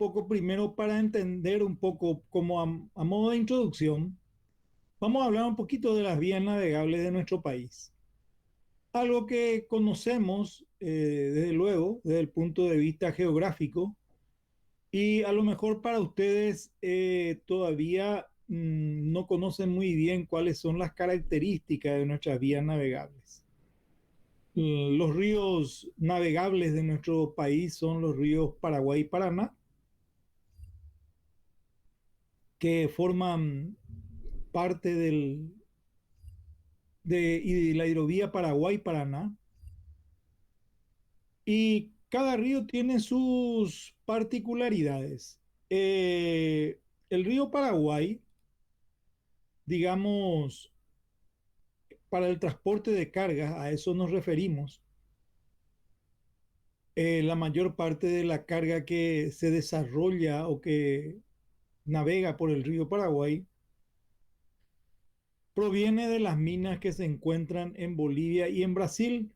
poco primero para entender un poco como a modo de introducción. Vamos a hablar un poquito de las vías navegables de nuestro país. Algo que conocemos, desde luego, desde el punto de vista geográfico, y a lo mejor para ustedes todavía no conocen muy bien cuáles son las características de nuestras vías navegables. Los ríos navegables de nuestro país son los ríos Paraguay y Paraná, que forman parte y de la hidrovía Paraguay-Paraná. Y cada río tiene sus particularidades. El río Paraguay, digamos, para el transporte de cargas, a eso nos referimos. La mayor parte de la carga que se desarrolla o que navega por el río Paraguay proviene de las minas que se encuentran en Bolivia y en Brasil.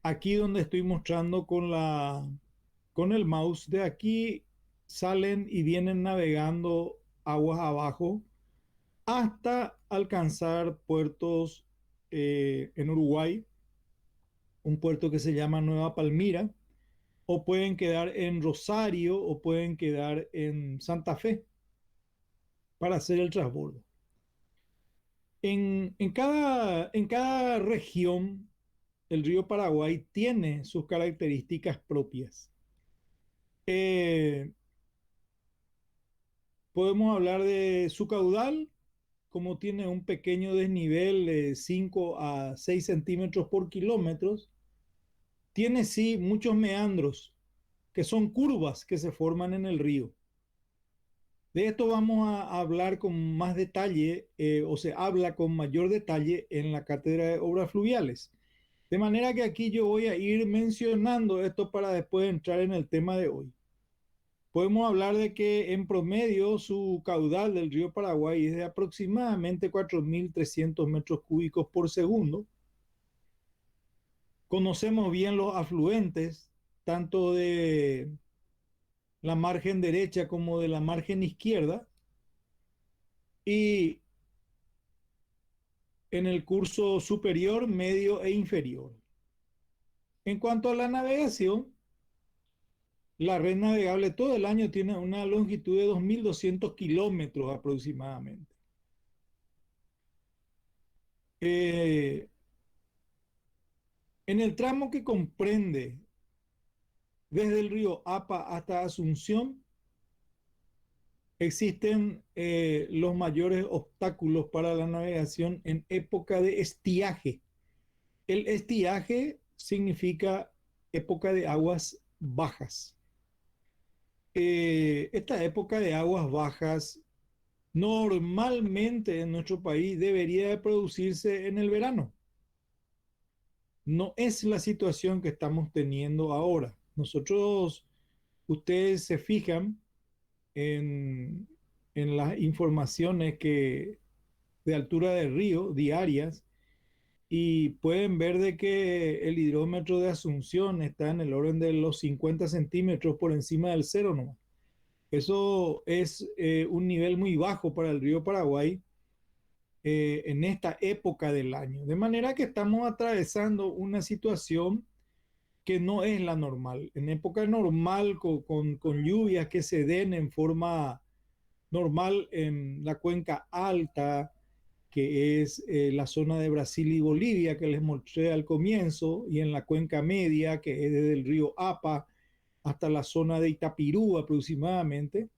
Aquí donde estoy mostrando con el mouse de aquí, salen y vienen navegando aguas abajo hasta alcanzar puertos en Uruguay, un puerto que se llama Nueva Palmira, o pueden quedar en Rosario o pueden quedar en Santa Fe para hacer el transbordo. En cada región, el río Paraguay tiene sus características propias. Eh, Podemos hablar de su caudal, como tiene un pequeño desnivel de 5 a 6 centímetros por kilómetro. Tiene sí muchos meandros, que son curvas que se forman en el río. De esto vamos a hablar con más detalle, o se habla con mayor detalle en la cátedra de obras fluviales. De manera que aquí yo voy a ir mencionando esto para después entrar en el tema de hoy. Podemos hablar de que en promedio su caudal del río Paraguay es de aproximadamente 4.300 metros cúbicos por segundo. Conocemos bien los afluentes, tanto de la margen derecha como de la margen izquierda, y en el curso superior, medio e inferior. En cuanto a la navegación, la red navegable todo el año tiene una longitud de 2.200 kilómetros aproximadamente. Eh, en el tramo que comprende desde el río Apa hasta Asunción, existen los mayores obstáculos para la navegación en época de estiaje. El estiaje significa época de aguas bajas. Esta época de aguas bajas normalmente en nuestro país debería de producirse en el verano. No es la situación que estamos teniendo ahora. Nosotros, ustedes se fijan en, en las informaciones de altura de río diarias y pueden ver de que el hidrómetro de Asunción está en el orden de los 50 centímetros por encima del cero nomás. Eso es un nivel muy bajo para el río Paraguay en esta época del año. De manera que estamos atravesando una situación que no es la normal. En época normal, con lluvias que se den en forma normal en la cuenca alta, que es la zona de Brasil y Bolivia que les mostré al comienzo, y en la cuenca media, que es desde el río Apa hasta la zona de Itapirú aproximadamente,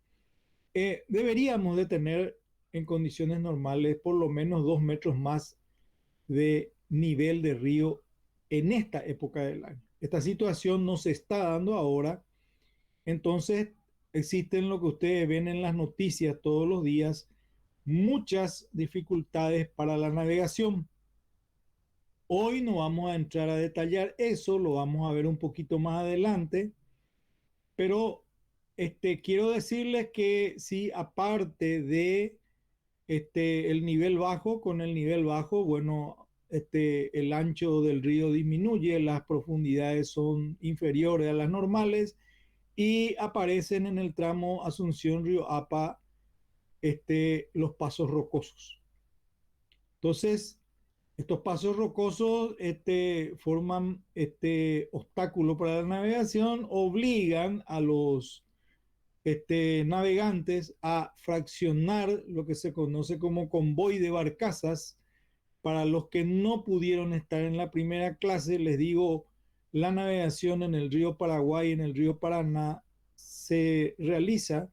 deberíamos de tener en condiciones normales por lo menos 2 metros más de nivel de río en esta época del año. Esta situación no se está dando ahora, entonces existen lo que ustedes ven en las noticias todos los días, muchas dificultades para la navegación. Hoy no vamos a entrar a detallar eso, lo vamos a ver un poquito más adelante, pero quiero decirles que sí, aparte de el nivel bajo, con el nivel bajo, bueno, el ancho del río disminuye, las profundidades son inferiores a las normales y aparecen en el tramo Asunción-Río Apa los pasos rocosos. Entonces, estos pasos rocosos forman obstáculo para la navegación, obligan a los navegantes a fraccionar lo que se conoce como convoy de barcazas. Para los que no pudieron estar en la primera clase, les digo, la navegación en el río Paraguay, en el río Paraná, se realiza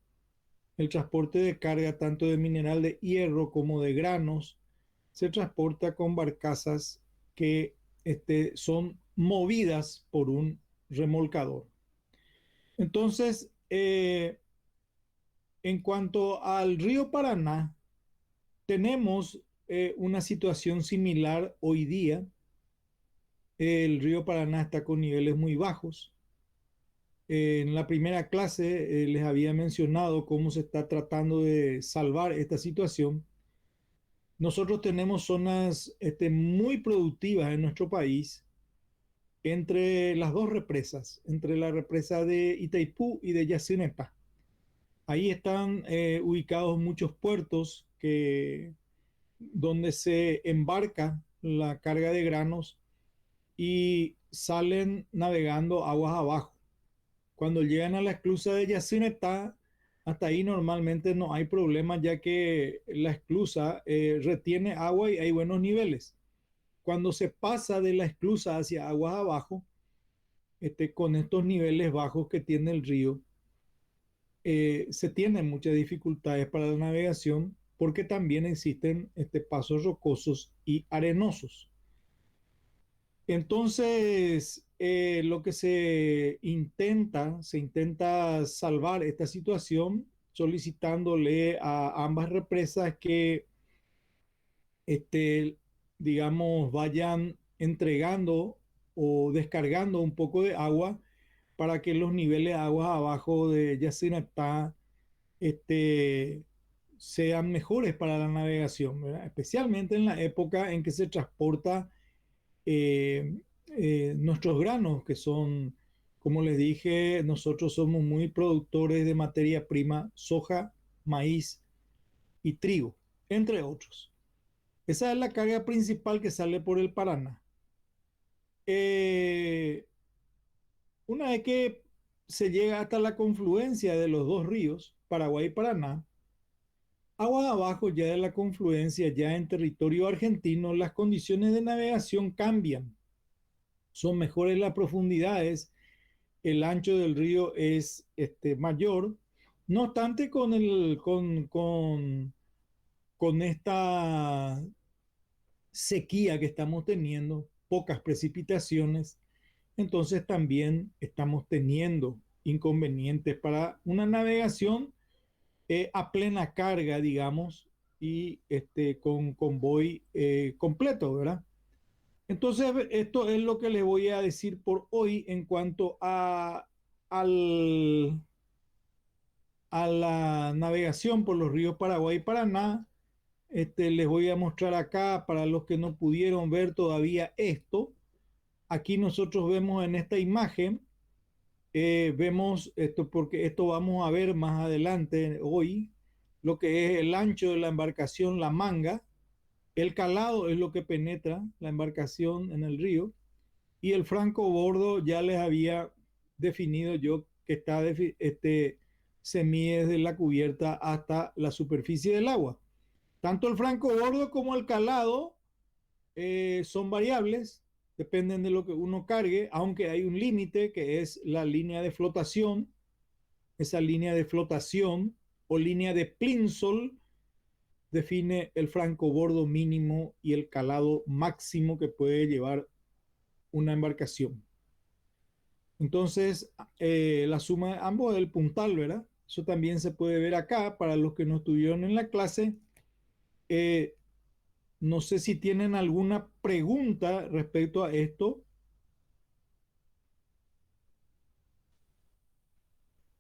el transporte de carga tanto de mineral de hierro como de granos, se transporta con barcazas que son movidas por un remolcador. Entonces, en cuanto al río Paraná, tenemos una situación similar hoy día. El río Paraná está con niveles muy bajos. En la primera clase les había mencionado cómo se está tratando de salvar esta situación. Nosotros tenemos zonas muy productivas en nuestro país entre las dos represas, entre la represa de Itaipú y de Yacyretá. Ahí están ubicados muchos puertos donde se embarca la carga de granos y salen navegando aguas abajo. Cuando llegan a la esclusa de Yacyretá, hasta ahí normalmente no hay problema, ya que la esclusa retiene agua y hay buenos niveles. Cuando se pasa de la esclusa hacia aguas abajo, con estos niveles bajos que tiene el río, se tienen muchas dificultades para la navegación porque también existen pasos rocosos y arenosos. Entonces, lo que se intenta salvar esta situación solicitándole a ambas represas que, este, digamos, vayan entregando o descargando un poco de agua para que los niveles de agua abajo de Yacyretá este, sean mejores para la navegación, ¿verdad? Especialmente en la época en que se transporta nuestros granos, que son, como les dije, nosotros somos muy productores de materia prima, soja, maíz y trigo, entre otros. Esa es la carga principal que sale por el Paraná. Eh, una vez que se llega hasta la confluencia de los dos ríos, Paraguay y Paraná, aguas abajo ya de la confluencia, ya en territorio argentino, las condiciones de navegación cambian. Son mejores las profundidades, el ancho del río es mayor. No obstante, con esta sequía que estamos teniendo, pocas precipitaciones, entonces también estamos teniendo inconvenientes para una navegación a plena carga, digamos, y con convoy completo, ¿verdad? Entonces, esto es lo que les voy a decir por hoy en cuanto al, a la navegación por los ríos Paraguay y Paraná. Les voy a mostrar acá para los que no pudieron ver todavía esto. Aquí nosotros vemos en esta imagen, vemos esto porque esto vamos a ver más adelante hoy, lo que es el ancho de la embarcación, la manga, el calado es lo que penetra la embarcación en el río y el franco bordo ya les había definido yo que se mide desde la cubierta hasta la superficie del agua. Tanto el franco bordo como el calado son variables, dependen de lo que uno cargue, aunque hay un límite que es la línea de flotación. Esa línea de flotación o línea de Plimsoll define el franco bordo mínimo y el calado máximo que puede llevar una embarcación. Entonces, la suma de ambos es el puntal, ¿verdad? Eso también se puede ver acá para los que no estuvieron en la clase. Eh, no sé si tienen alguna pregunta respecto a esto.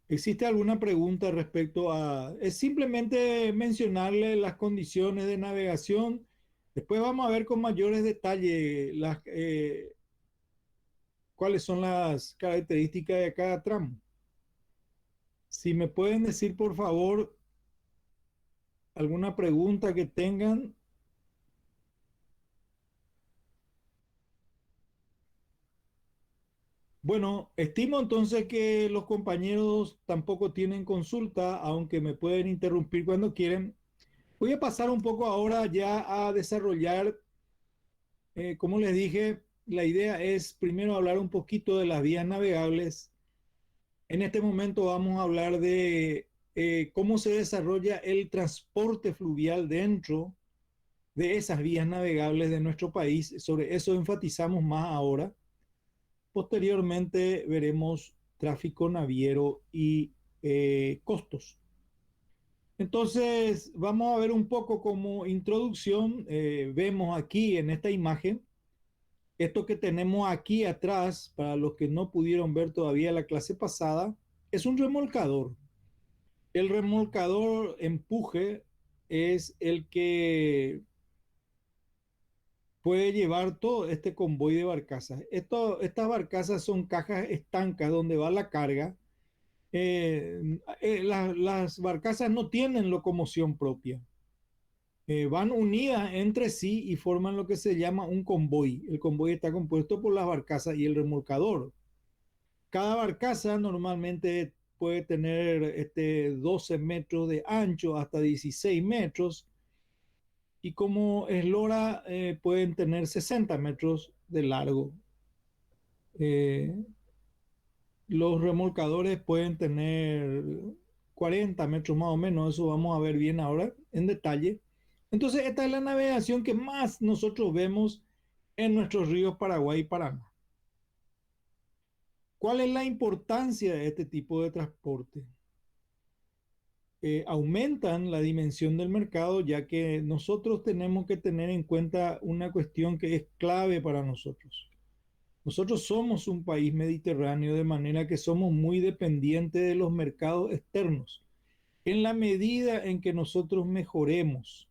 ¿Existe alguna pregunta respecto a... Es simplemente mencionarle las condiciones de navegación. Después vamos a ver con mayores detalles cuáles son las características de cada tramo. Si me pueden decir, por favor, alguna pregunta que tengan. Bueno, estimo entonces que los compañeros tampoco tienen consulta, aunque me pueden interrumpir cuando quieren. Voy a pasar un poco ahora ya a desarrollar, como les dije, la idea es primero hablar un poquito de las vías navegables. En este momento vamos a hablar de cómo se desarrolla el transporte fluvial dentro de esas vías navegables de nuestro país. Sobre eso enfatizamos más ahora. Posteriormente veremos tráfico naviero y costos. Entonces, vamos a ver un poco como introducción. Vemos aquí en esta imagen, esto que tenemos aquí atrás, para los que no pudieron ver todavía la clase pasada, es un remolcador. El remolcador empuje es el que puede llevar todo este convoy de barcazas. Estas barcazas son cajas estancas donde va la carga. Las barcazas no tienen locomoción propia. Van unidas entre sí y forman lo que se llama un convoy. El convoy está compuesto por las barcazas y el remolcador. Cada barcaza normalmente puede tener 12 metros de ancho hasta 16 metros y como eslora pueden tener 60 metros de largo. Eh, los remolcadores pueden tener 40 metros más o menos, eso vamos a ver bien ahora en detalle. Entonces, esta es la navegación que más nosotros vemos en nuestros ríos Paraguay y Paraná. ¿Cuál es la importancia de este tipo de transporte? Aumentan la dimensión del mercado, ya que nosotros tenemos que tener en cuenta una cuestión que es clave para nosotros. Nosotros somos un país mediterráneo, de manera que somos muy dependientes de los mercados externos. En la medida en que nosotros mejoremos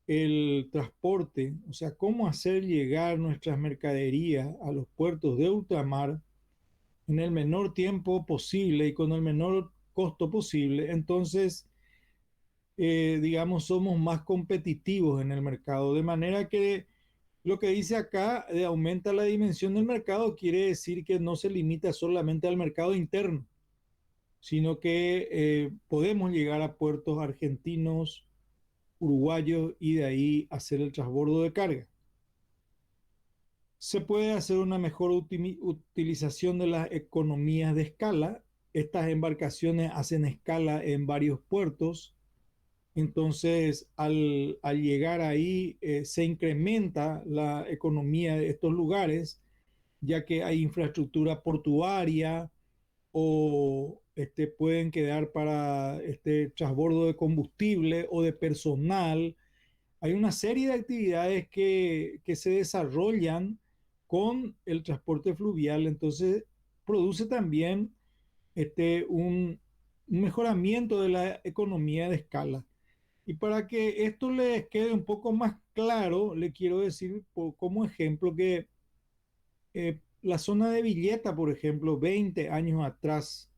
el transporte, o sea, cómo hacer llegar nuestras mercaderías a los puertos de ultramar en el menor tiempo posible y con el menor costo posible, entonces, digamos, somos más competitivos en el mercado. De manera que lo que dice acá de aumenta la dimensión del mercado quiere decir que no se limita solamente al mercado interno, sino que podemos llegar a puertos argentinos, uruguayos y de ahí hacer el transbordo de carga. Se puede hacer una mejor utilización de las economías de escala. Estas embarcaciones hacen escala en varios puertos. Entonces, al llegar ahí, se incrementa la economía de estos lugares, ya que hay infraestructura portuaria o pueden quedar para transbordo de combustible o de personal. Hay una serie de actividades que se desarrollan con el transporte fluvial, entonces produce también un mejoramiento de la economía de escala. Y para que esto les quede un poco más claro, le quiero decir como ejemplo que la zona de Villeta, por ejemplo, 20 años atrás,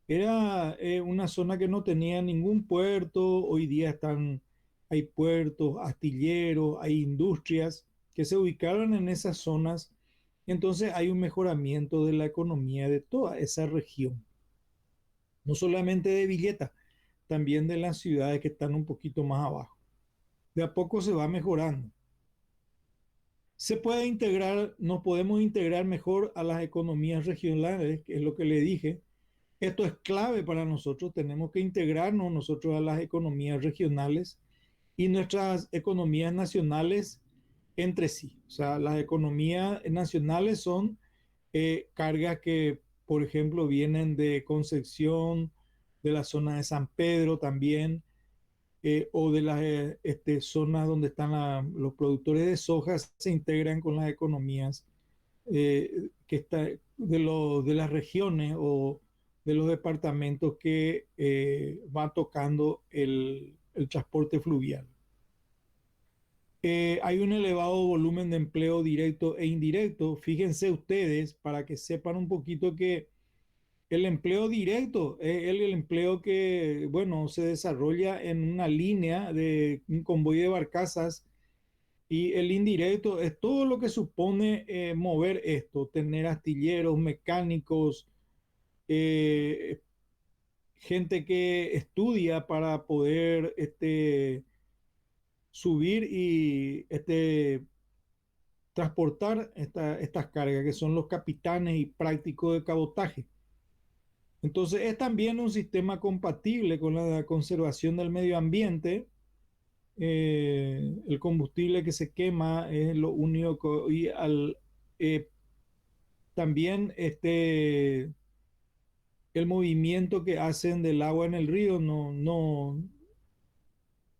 era una zona que no tenía ningún puerto. Hoy día hay puertos, astilleros, hay industrias que se ubicaron en esas zonas. Entonces hay un mejoramiento de la economía de toda esa región. No solamente de Villeta, también de las ciudades que están un poquito más abajo. De a poco se va mejorando. Se puede integrar, nos podemos integrar mejor a las economías regionales, que es lo que le dije. Esto es clave para nosotros, tenemos que integrarnos nosotros a las economías regionales y nuestras economías nacionales entre sí. O sea, las economías nacionales son cargas que, por ejemplo, vienen de Concepción, de la zona de San Pedro también, o de las zonas donde están los productores de soja, se integran con las economías que está, de las regiones o de los departamentos que van tocando el transporte fluvial. Hay un elevado volumen de empleo directo e indirecto. Fíjense ustedes, para que sepan un poquito que El empleo directo es el empleo que, bueno, se desarrolla en una línea de un convoy de barcazas y el indirecto es todo lo que supone mover esto, tener astilleros, mecánicos, eh, gente que estudia para poder subir y transportar estas cargas, que son los capitanes y prácticos de cabotaje. Entonces es también un sistema compatible con la conservación del medio ambiente. El combustible que se quema es lo único y eh, también el movimiento que hacen del agua en el río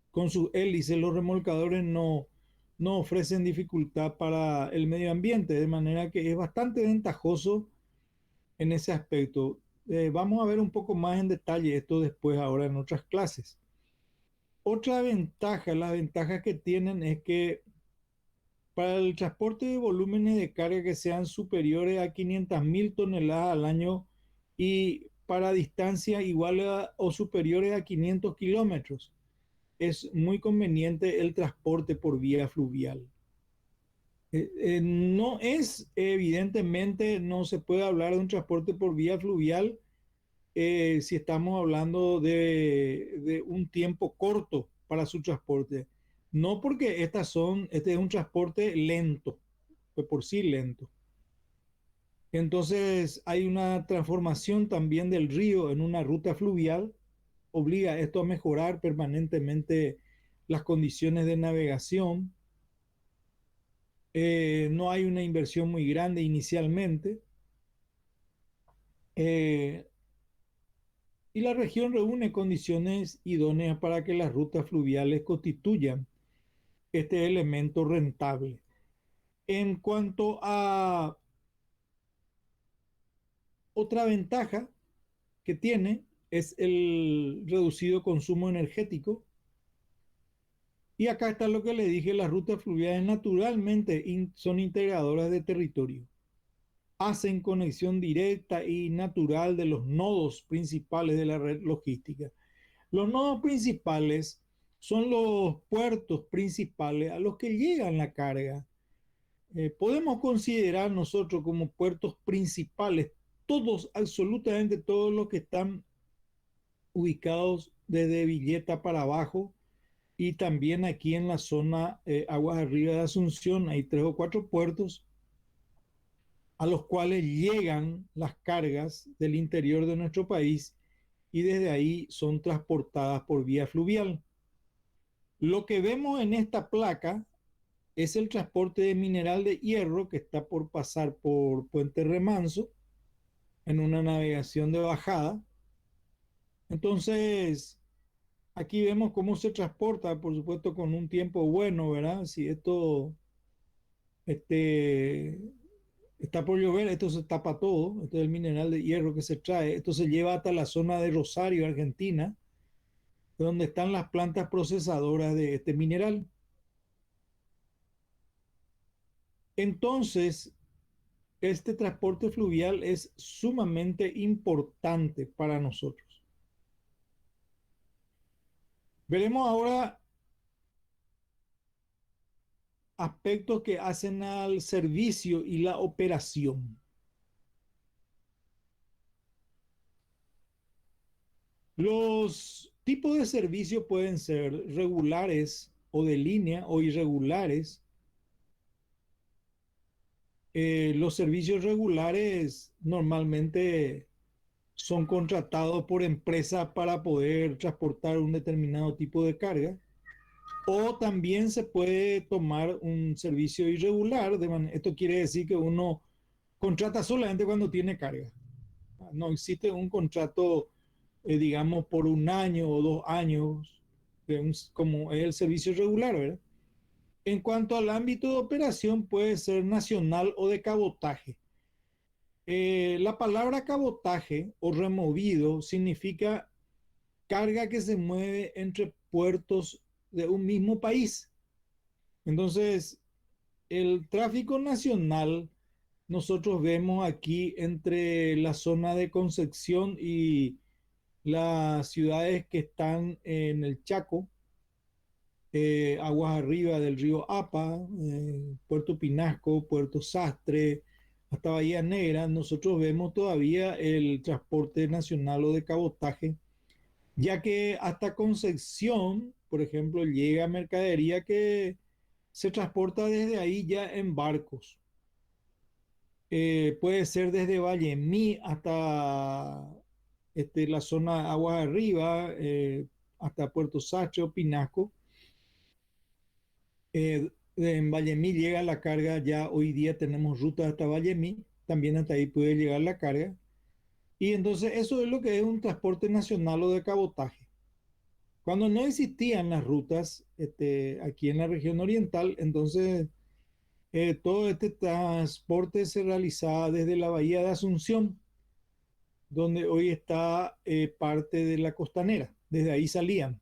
con sus hélices, los remolcadores no ofrecen dificultad para el medio ambiente, de manera que es bastante ventajoso en ese aspecto. Vamos a ver un poco más en detalle esto después, ahora en otras clases. Otra ventaja, las ventajas que tienen es que para el transporte de volúmenes de carga que sean superiores a 500.000 toneladas al año y para distancia iguales o superiores a 500 kilómetros, es muy conveniente el transporte por vía fluvial. No es, evidentemente, no se puede hablar de un transporte por vía fluvial si estamos hablando de un tiempo corto para su transporte. No porque este es un transporte lento, de por sí lento. Entonces hay una transformación también del río en una ruta fluvial, obliga esto a mejorar permanentemente las condiciones de navegación. No hay una inversión muy grande inicialmente. Eh, y la región reúne condiciones idóneas para que las rutas fluviales constituyan este elemento rentable. En cuanto a otra ventaja que tiene es el reducido consumo energético. Y acá está lo que le dije, las rutas fluviales naturalmente son integradoras de territorio. Hacen conexión directa y natural de los nodos principales de la red logística. Los nodos principales son los puertos principales a los que llegan la carga. Podemos considerar nosotros como puertos principales todos, absolutamente todos los que están ubicados desde Villeta para abajo y también aquí en la zona Aguas Arriba de Asunción hay 3 o 4 puertos a los cuales llegan las cargas del interior de nuestro país y desde ahí son transportadas por vía fluvial. Lo que vemos en esta placa es el transporte de mineral de hierro que está por pasar por Puente Remanso en una navegación de bajada. Entonces, aquí vemos cómo se transporta, por supuesto, con un tiempo bueno, ¿verdad? Si esto este, está por llover, esto se tapa todo, esto es el mineral de hierro que se trae, esto se lleva hasta la zona de Rosario, Argentina, donde están las plantas procesadoras de este mineral. Entonces, este transporte fluvial es sumamente importante para nosotros. Veremos ahora aspectos que hacen al servicio y la operación. Los tipos de servicio pueden ser regulares o de línea o irregulares. Los servicios regulares normalmente son contratados por empresas para poder transportar un determinado tipo de carga. O también se puede tomar un servicio irregular. Esto quiere decir que uno contrata solamente cuando tiene carga. No existe un contrato, digamos, por un año o 2 años, como es el servicio regular, ¿verdad? En cuanto al ámbito de operación, puede ser nacional o de cabotaje. La palabra cabotaje o removido significa carga que se mueve entre puertos de un mismo país. Entonces, el tráfico nacional nosotros vemos aquí entre la zona de Concepción y las ciudades que están en el Chaco, aguas arriba del río Apa, Puerto Pinasco, Puerto Sastre, hasta Bahía Negra, nosotros vemos todavía el transporte nacional o de cabotaje, ya que hasta Concepción, por ejemplo, llega mercadería que se transporta desde ahí ya en barcos. Puede ser desde Vallemí hasta la zona aguas arriba, hasta Puerto Sastre o Pinasco. En Vallemí llega la carga, ya hoy día tenemos rutas hasta Vallemí, también hasta ahí puede llegar la carga. Y entonces eso es lo que es un transporte nacional o de cabotaje. Cuando no existían las rutas aquí en la región oriental, entonces todo este transporte se realizaba desde la bahía de Asunción, donde hoy está parte de la costanera. Desde ahí salían.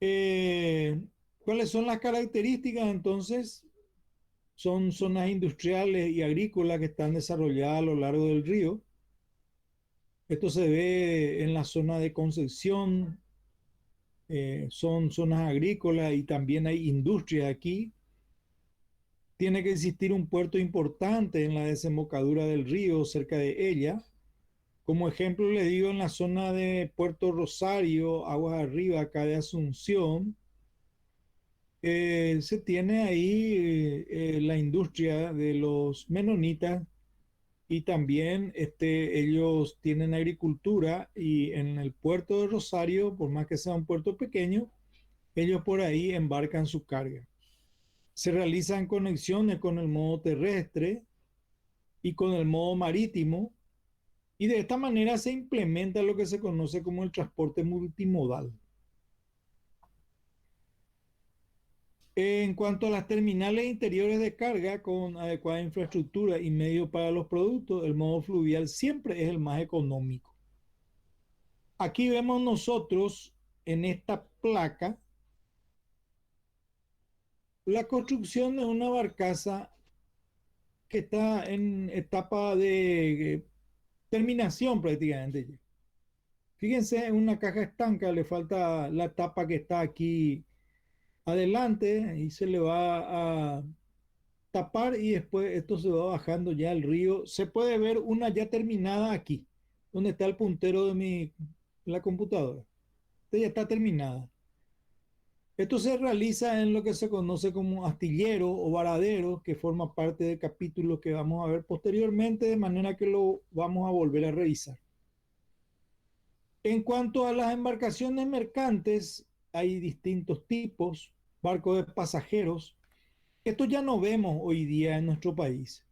Eh, ¿Cuáles son las características entonces? Son zonas industriales y agrícolas que están desarrolladas a lo largo del río. Esto se ve en la zona de Concepción, son zonas agrícolas y también hay industria aquí. Tiene que existir un puerto importante en la desembocadura del río, cerca de ella. Como ejemplo, le digo, en la zona de Puerto Rosario, aguas arriba, acá de Asunción, se tiene ahí la industria de los menonitas y también ellos tienen agricultura y en el puerto de Rosario, por más que sea un puerto pequeño, ellos por ahí embarcan su carga. Se realizan conexiones con el modo terrestre y con el modo marítimo y de esta manera se implementa lo que se conoce como el transporte multimodal. En cuanto a las terminales interiores de carga con adecuada infraestructura y medio para los productos, el modo fluvial siempre es el más económico. Aquí vemos nosotros en esta placa la construcción de una barcaza que está en etapa de terminación prácticamente. Fíjense, en una caja estanca le falta la tapa que está aquí adelante y se le va a tapar y después esto se va bajando ya al río. Se puede ver una ya terminada aquí, donde está el puntero de la computadora. Esta ya está terminada. Esto se realiza en lo que se conoce como astillero o varadero, que forma parte del capítulo que vamos a ver posteriormente, de manera que lo vamos a volver a revisar. En cuanto a las embarcaciones mercantes, hay distintos tipos, barcos de pasajeros. Esto ya no vemos hoy día en nuestro país.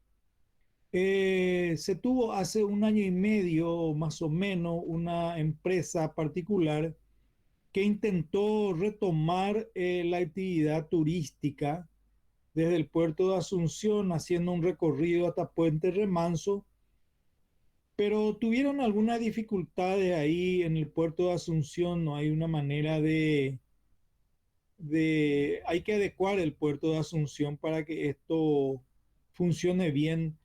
Se tuvo hace un año y medio más o menos una empresa particular que intentó retomar la actividad turística desde el puerto de Asunción, haciendo un recorrido hasta Puente Remanso, pero tuvieron algunas dificultades ahí en el puerto de Asunción, no hay una manera hay que adecuar el puerto de Asunción para que esto funcione bien.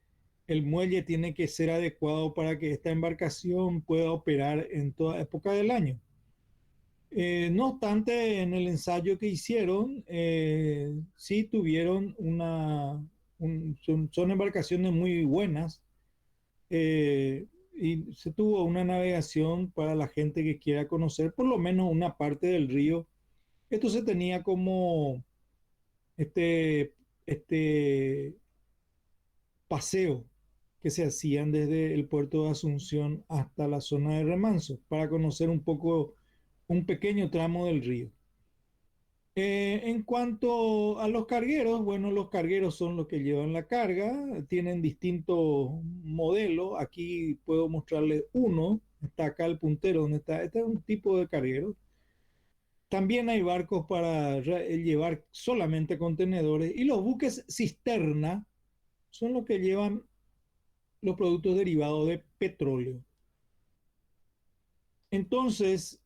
El muelle tiene que ser adecuado para que esta embarcación pueda operar en toda época del año. No obstante, en el ensayo que hicieron, sí tuvieron son embarcaciones muy buenas y se tuvo una navegación para la gente que quiera conocer por lo menos una parte del río. Esto se tenía como este, este paseo que se hacían desde el puerto de Asunción hasta la zona de Remanso para conocer un poco, un pequeño tramo del río. En cuanto a los cargueros, bueno, los cargueros son los que llevan la carga, tienen distintos modelos. Aquí puedo mostrarles uno, está acá el puntero donde está, este es un tipo de carguero. También hay barcos para llevar solamente contenedores y los buques cisterna son los que llevan los productos derivados de petróleo. Entonces,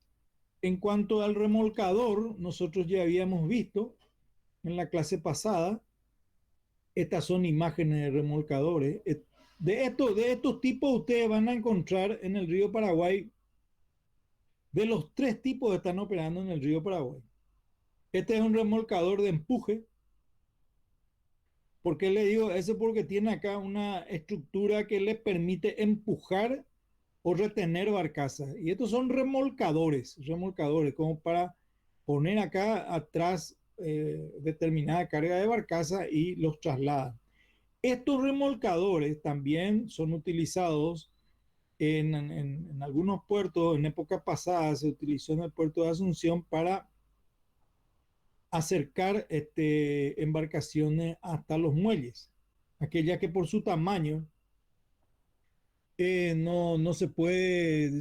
en cuanto al remolcador, nosotros ya habíamos visto en la clase pasada Estas son imágenes de remolcadores. De estos tipos ustedes van a encontrar en el río Paraguay. De los tres tipos que están operando en el río Paraguay. Este es un remolcador de empuje. ¿Por qué le digo eso? Porque tiene acá una estructura que le permite empujar o retener barcazas. Y estos son remolcadores, como para poner acá atrás determinada carga de barcaza y los trasladan. Estos remolcadores también son utilizados en algunos puertos. En época pasada se utilizó en el puerto de Asunción para acercar embarcaciones hasta los muelles, aquellas que por su tamaño no se puede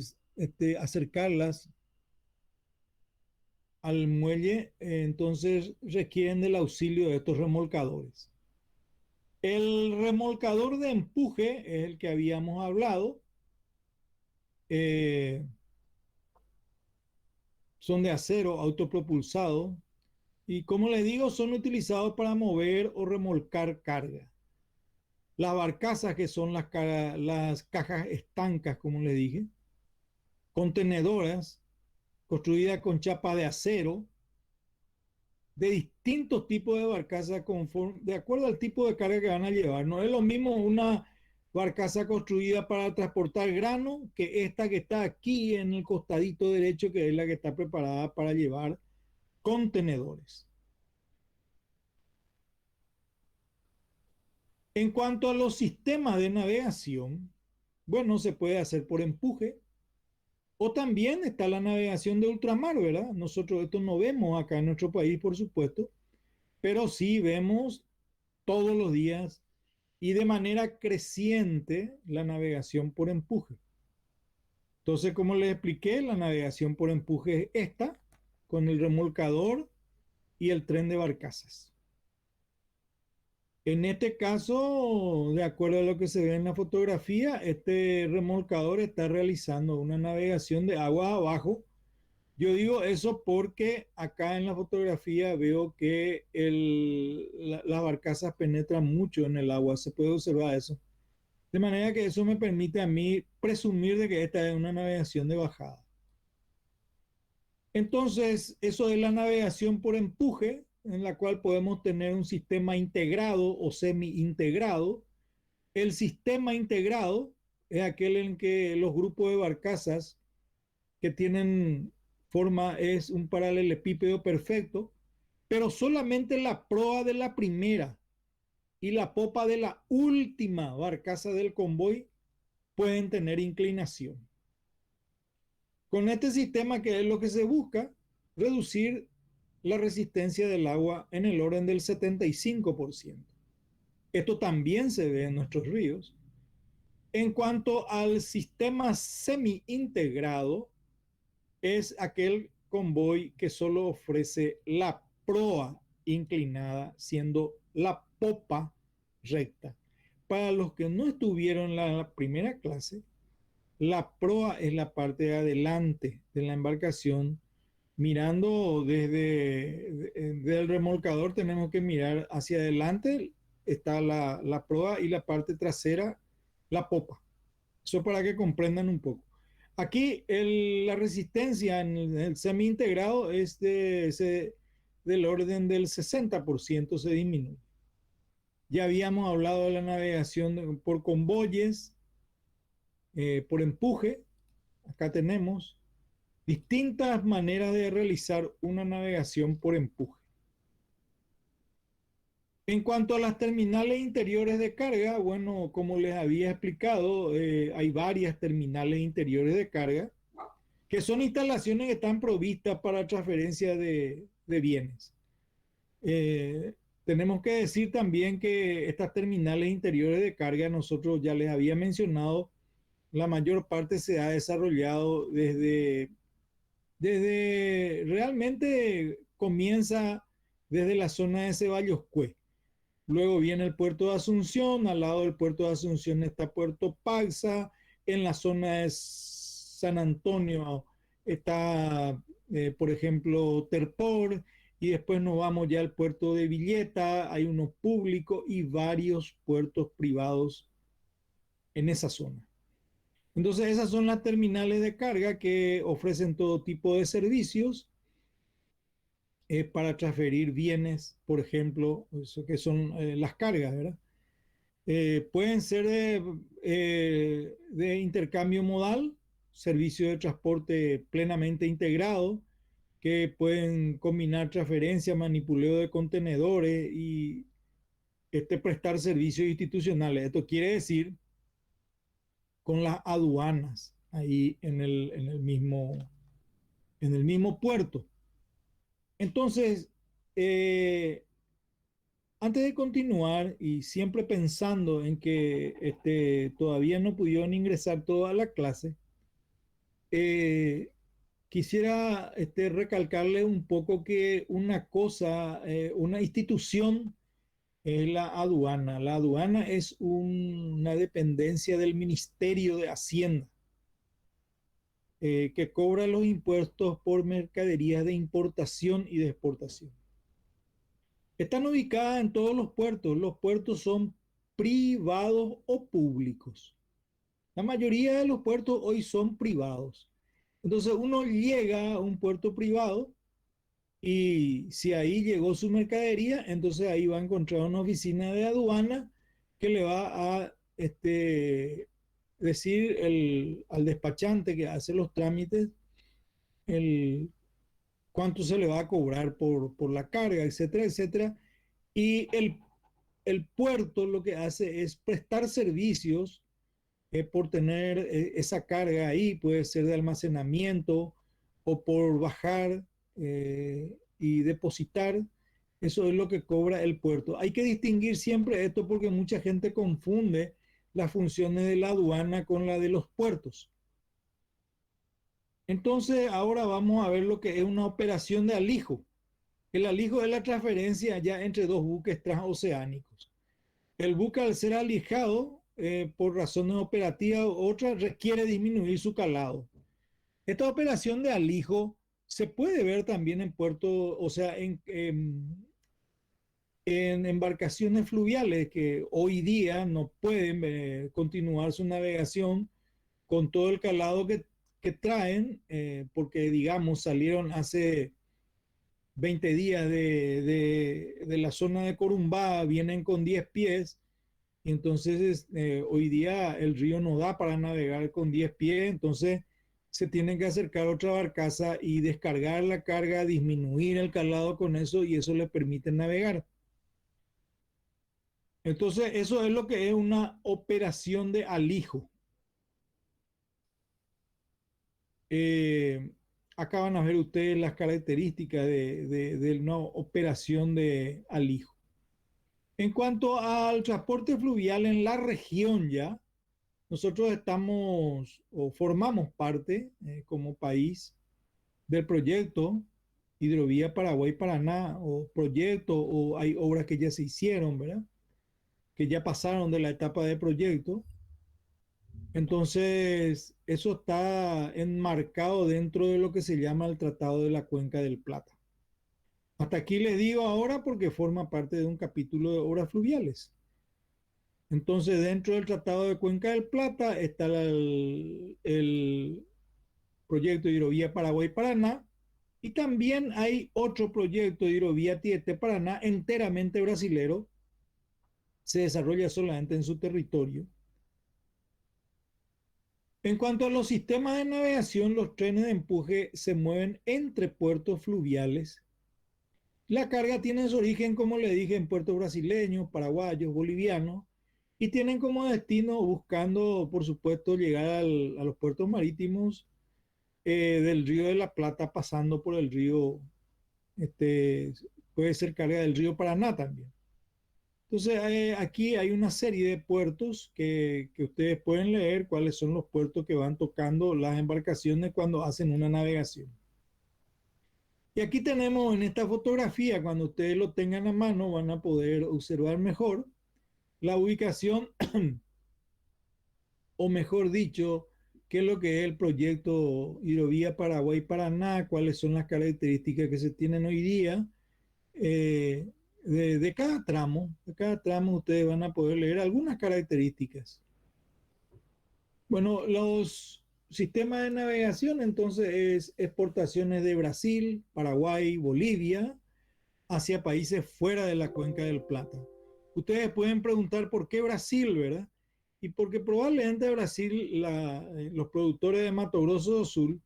acercarlas al muelle, entonces requieren del auxilio de estos remolcadores. El remolcador de empuje es el que habíamos hablado. eh, Son de acero autopropulsado y, como les digo, son utilizados para mover o remolcar carga. Las barcazas, que son las cajas estancas, como le dije, contenedoras construidas con chapa de acero, de distintos tipos de barcazas, de acuerdo al tipo de carga que van a llevar. No es lo mismo una barcaza construida para transportar grano que esta que está aquí en el costadito derecho, que es la que está preparada para llevar contenedores. En cuanto a los sistemas de navegación, bueno, se puede hacer por empuje. O también está la navegación de ultramar, ¿verdad? Nosotros esto no vemos acá en nuestro país, por supuesto, pero sí vemos todos los días y de manera creciente la navegación por empuje. Entonces, como les expliqué, la navegación por empuje es esta, con el remolcador y el tren de barcazas. En este caso, de acuerdo a lo que se ve en la fotografía, este remolcador está realizando una navegación de aguas abajo. Yo digo eso porque acá en la fotografía veo que las barcazas penetran mucho en el agua, se puede observar eso. De manera que eso me permite a mí presumir de que esta es una navegación de bajada. Entonces, eso es la navegación por empuje, en la cual podemos tener un sistema integrado o semi-integrado. El sistema integrado es aquel en que los grupos de barcazas que tienen forma, es un paralelepípedo perfecto, pero solamente la proa de la primera y la popa de la última barcaza del convoy pueden tener inclinación. Con este sistema, que es lo que se busca, reducir la resistencia del agua en el orden del 75%. Esto también se ve en nuestros ríos. En cuanto al sistema semi-integrado, es aquel convoy que solo ofrece la proa inclinada, siendo la popa recta. Para los que no estuvieron en la primera clase, la proa es la parte de adelante de la embarcación. Mirando desde el remolcador, tenemos que mirar hacia adelante, está la proa, y la parte trasera, la popa. Eso para que comprendan un poco. Aquí la resistencia en el semi-integrado es del orden del 60%, se disminuye. Ya habíamos hablado de la navegación por convoyes, por empuje. Acá tenemos distintas maneras de realizar una navegación por empuje. En cuanto a las terminales interiores de carga, bueno, como les había explicado, hay varias terminales interiores de carga que son instalaciones que están provistas para transferencia de bienes. Tenemos que decir también que estas terminales interiores de carga, nosotros ya les había mencionado, la mayor parte se ha desarrollado desde realmente comienza desde la zona de Ceballos Cue. Luego viene el puerto de Asunción, al lado del puerto de Asunción está Puerto Paxa, en la zona de San Antonio está, por ejemplo, Terpor, y después nos vamos ya al puerto de Villeta, hay uno público y varios puertos privados en esa zona. Entonces esas son las terminales de carga que ofrecen todo tipo de servicios para transferir bienes, por ejemplo, eso que son las cargas, ¿verdad? Pueden ser de intercambio modal, servicio de transporte plenamente integrado, que pueden combinar transferencia, manipuleo de contenedores y prestar servicios institucionales. Esto quiere decir con las aduanas ahí en el mismo puerto. Entonces, eh, antes de continuar y siempre pensando en que todavía no pudieron ingresar toda la clase, eh, quisiera recalcarle un poco que una cosa, una institución es la aduana. La aduana es una dependencia del Ministerio de Hacienda que cobra los impuestos por mercaderías de importación y de exportación. Están ubicadas en todos los puertos. Los puertos son privados o públicos. La mayoría de los puertos hoy son privados. Entonces uno llega a un puerto privado y si ahí llegó su mercadería, entonces ahí va a encontrar una oficina de aduana que le va a decir al despachante que hace los trámites el, cuánto se le va a cobrar por la carga, etcétera, etcétera. Y el puerto lo que hace es prestar servicios por tener esa carga ahí, puede ser de almacenamiento o por bajar y depositar. Eso es lo que cobra el puerto. Hay que distinguir siempre esto porque mucha gente confunde las funciones de la aduana con la de los puertos. Entonces, ahora vamos a ver lo que es una operación de alijo. El alijo es la transferencia ya entre dos buques transoceánicos. El buque, al ser alijado por razones operativas u otras, requiere disminuir su calado. Esta operación de alijo se puede ver también en puertos, o sea, en embarcaciones fluviales que hoy día no pueden continuar su navegación con todo el calado que traen, porque, digamos, salieron hace 20 días de la zona de Corumbá, vienen con 10 pies. Y entonces hoy día el río no da para navegar con 10 pies, entonces se tiene que acercar otra barcaza y descargar la carga, disminuir el calado con eso y eso le permite navegar. Entonces eso es lo que es una operación de alijo. Eh, Acá van a ver ustedes las características de una operación de alijo. En cuanto al transporte fluvial en la región ya, nosotros estamos o formamos parte como país del proyecto Hidrovía Paraguay-Paraná o proyecto o hay obras que ya se hicieron, ¿verdad? Que ya pasaron de la etapa de proyecto. Entonces, eso está enmarcado dentro de lo que se llama el Tratado de la Cuenca del Plata. Hasta aquí les digo ahora porque forma parte de un capítulo de obras fluviales. Entonces, dentro del Tratado de Cuenca del Plata está el proyecto de Hidrovía Paraguay-Paraná y también hay otro proyecto de Hidrovía Tietê-Paraná enteramente brasilero, se desarrolla solamente en su territorio. En cuanto a los sistemas de navegación, los trenes de empuje se mueven entre puertos fluviales. La carga tiene su origen, como le dije, en puertos brasileños, paraguayos, bolivianos, y tienen como destino buscando, por supuesto, llegar a los puertos marítimos del Río de la Plata, pasando por el río, puede ser carga del río Paraná también. Entonces, aquí hay una serie de puertos que ustedes pueden leer cuáles son los puertos que van tocando las embarcaciones cuando hacen una navegación. Y aquí tenemos en esta fotografía, cuando ustedes lo tengan a mano, van a poder observar mejor la ubicación, o mejor dicho, qué es lo que es el proyecto Hidrovía Paraguay-Paraná, cuáles son las características que se tienen hoy día eh, de cada tramo ustedes van a poder leer algunas características. Bueno, los sistemas de navegación entonces es exportaciones de Brasil, Paraguay, Bolivia hacia países fuera de la cuenca del Plata. Ustedes pueden preguntar por qué Brasil, ¿verdad? Y porque probablemente Brasil, los productores de Mato Grosso do Sul,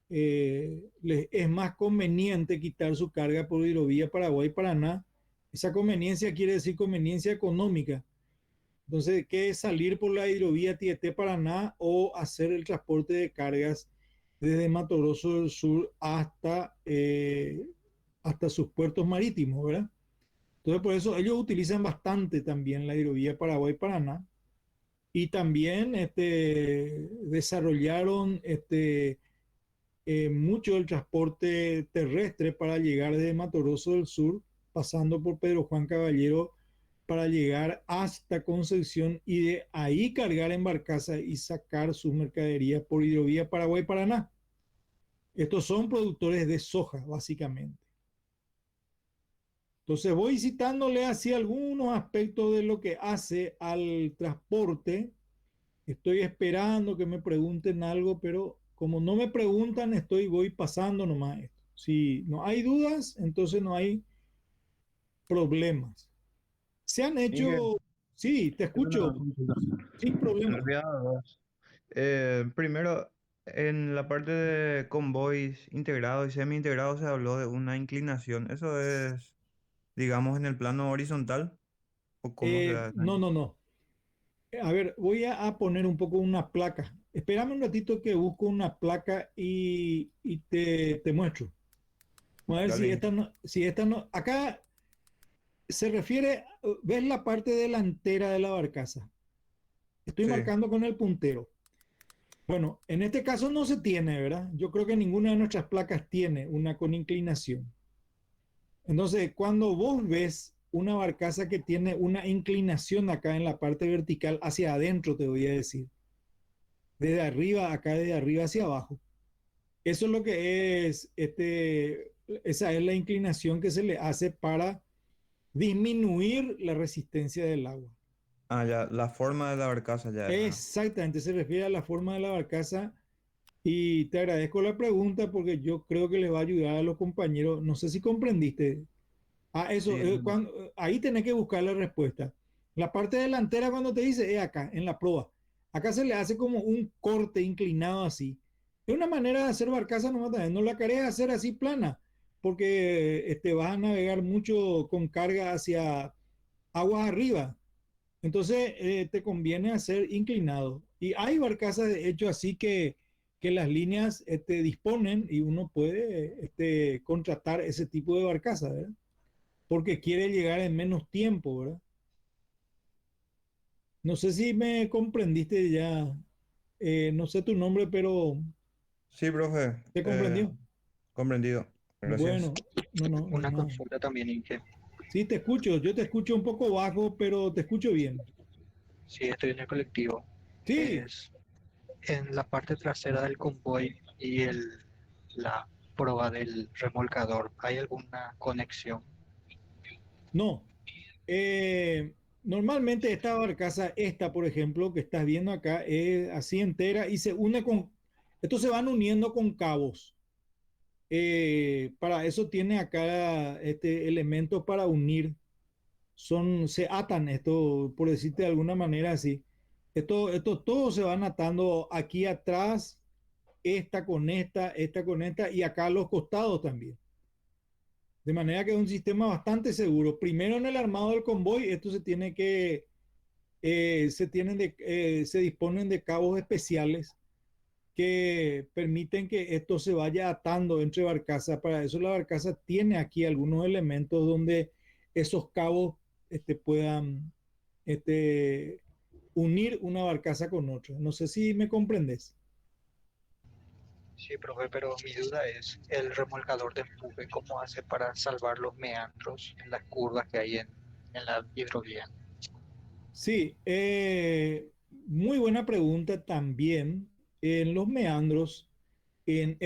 les es más conveniente quitar su carga por hidrovía Paraguay-Paraná. Esa conveniencia quiere decir conveniencia económica. Entonces, ¿qué es salir por la hidrovía Tieté-Paraná o hacer el transporte de cargas desde Mato Grosso del Sur hasta sus puertos marítimos, ¿verdad? Entonces, por eso ellos utilizan bastante también la hidrovía Paraguay-Paraná y también desarrollaron mucho el transporte terrestre para llegar desde Mato Grosso del Sur, pasando por Pedro Juan Caballero para llegar hasta Concepción y de ahí cargar en barcaza y sacar sus mercaderías por hidrovía Paraguay-Paraná. Estos son productores de soja, básicamente. Entonces voy citándole así algunos aspectos de lo que hace al transporte. Estoy esperando que me pregunten algo, pero como no me preguntan, voy pasando nomás esto. Si no hay dudas, entonces no hay problemas. Se han Miguel, hecho, sí, te tengo escucho, una consulta. sin En problema. realidad, dos. Primero, en la parte de convoys integrados y semi-integrados se habló de una inclinación. ¿Eso es, digamos, en el plano horizontal? ¿O cómo se da esa No, no, no. A ver, voy a poner un poco una placa. Espérame un ratito que busco una placa y te muestro. Vamos a ver si Dale. esta no, si esta no. Acá se refiere, ¿ves la parte delantera de la barcaza? Estoy Sí, marcando con el puntero. Bueno, en este caso no se tiene, ¿verdad? Yo creo que ninguna de nuestras placas tiene una con inclinación. Entonces, cuando vos ves una barcaza que tiene una inclinación acá en la parte vertical hacia adentro, te voy a decir, desde arriba, acá desde arriba hacia abajo. Eso es lo que es, esa es la inclinación que se le hace para disminuir la resistencia del agua. ah, ya, la forma de la barcaza ya es. Exactamente, se refiere a la forma de la barcaza y te agradezco la pregunta porque yo creo que les va a ayudar a los compañeros. No sé si comprendiste. Ah, eso, Sí, entendí. ahí tenés que buscar la respuesta. La parte delantera cuando te dice es acá, en la proa. Acá se le hace como un corte inclinado así. Es una manera de hacer barcaza nomás también. No la querés hacer así plana, porque vas a navegar mucho con carga hacia aguas arriba. Entonces te conviene hacer inclinado. Y hay barcazas de hecho así que las líneas disponen y uno puede contratar ese tipo de barcaza, ¿verdad? Porque quiere llegar en menos tiempo, ¿verdad? No sé si me comprendiste ya, no sé tu nombre, pero Sí, profe, ¿te comprendió? comprendido. Gracias. Bueno, no, no, no hay Una nada. consulta también, Inge. Sí, te escucho, yo te escucho un poco bajo, pero te escucho bien. Si estoy en el colectivo, Sí, es en la parte trasera del convoy y la proa del remolcador, ¿hay alguna conexión? no. Normalmente esta barcaza, esta por ejemplo, que estás viendo acá, es así entera y se une con, estos se van uniendo con cabos. Para eso tiene acá elementos para unir se atan esto, por decirte de alguna manera así. Esto todos se van atando aquí atrás, esta con esta y acá a los costados también. De manera que es un sistema bastante seguro. Primero en el armado del convoy, esto se disponen de cabos especiales que permiten que esto se vaya atando entre barcazas. Para eso la barcaza tiene aquí algunos elementos donde esos cabos puedan este, unir una barcaza con otra. No sé si me comprendes. Sí, profe, pero mi duda es el remolcador de empuje, ¿cómo hace para salvar los meandros en las curvas que hay en la hidrovía? Sí, muy buena pregunta también. En los meandros,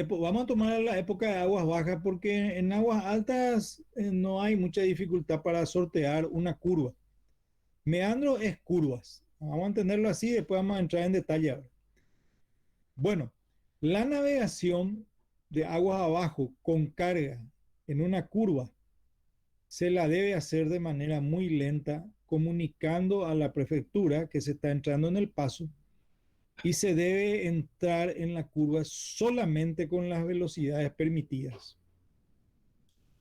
Vamos a tomar la época de aguas bajas porque en aguas altas no hay mucha dificultad para sortear una curva. Meandro es curvas. Vamos a entenderlo así, después vamos a entrar en detalle ahora. Bueno, la navegación de aguas abajo con carga en una curva se la debe hacer de manera muy lenta, comunicando a la prefectura que se está entrando en el paso y se debe entrar en la curva solamente con las velocidades permitidas.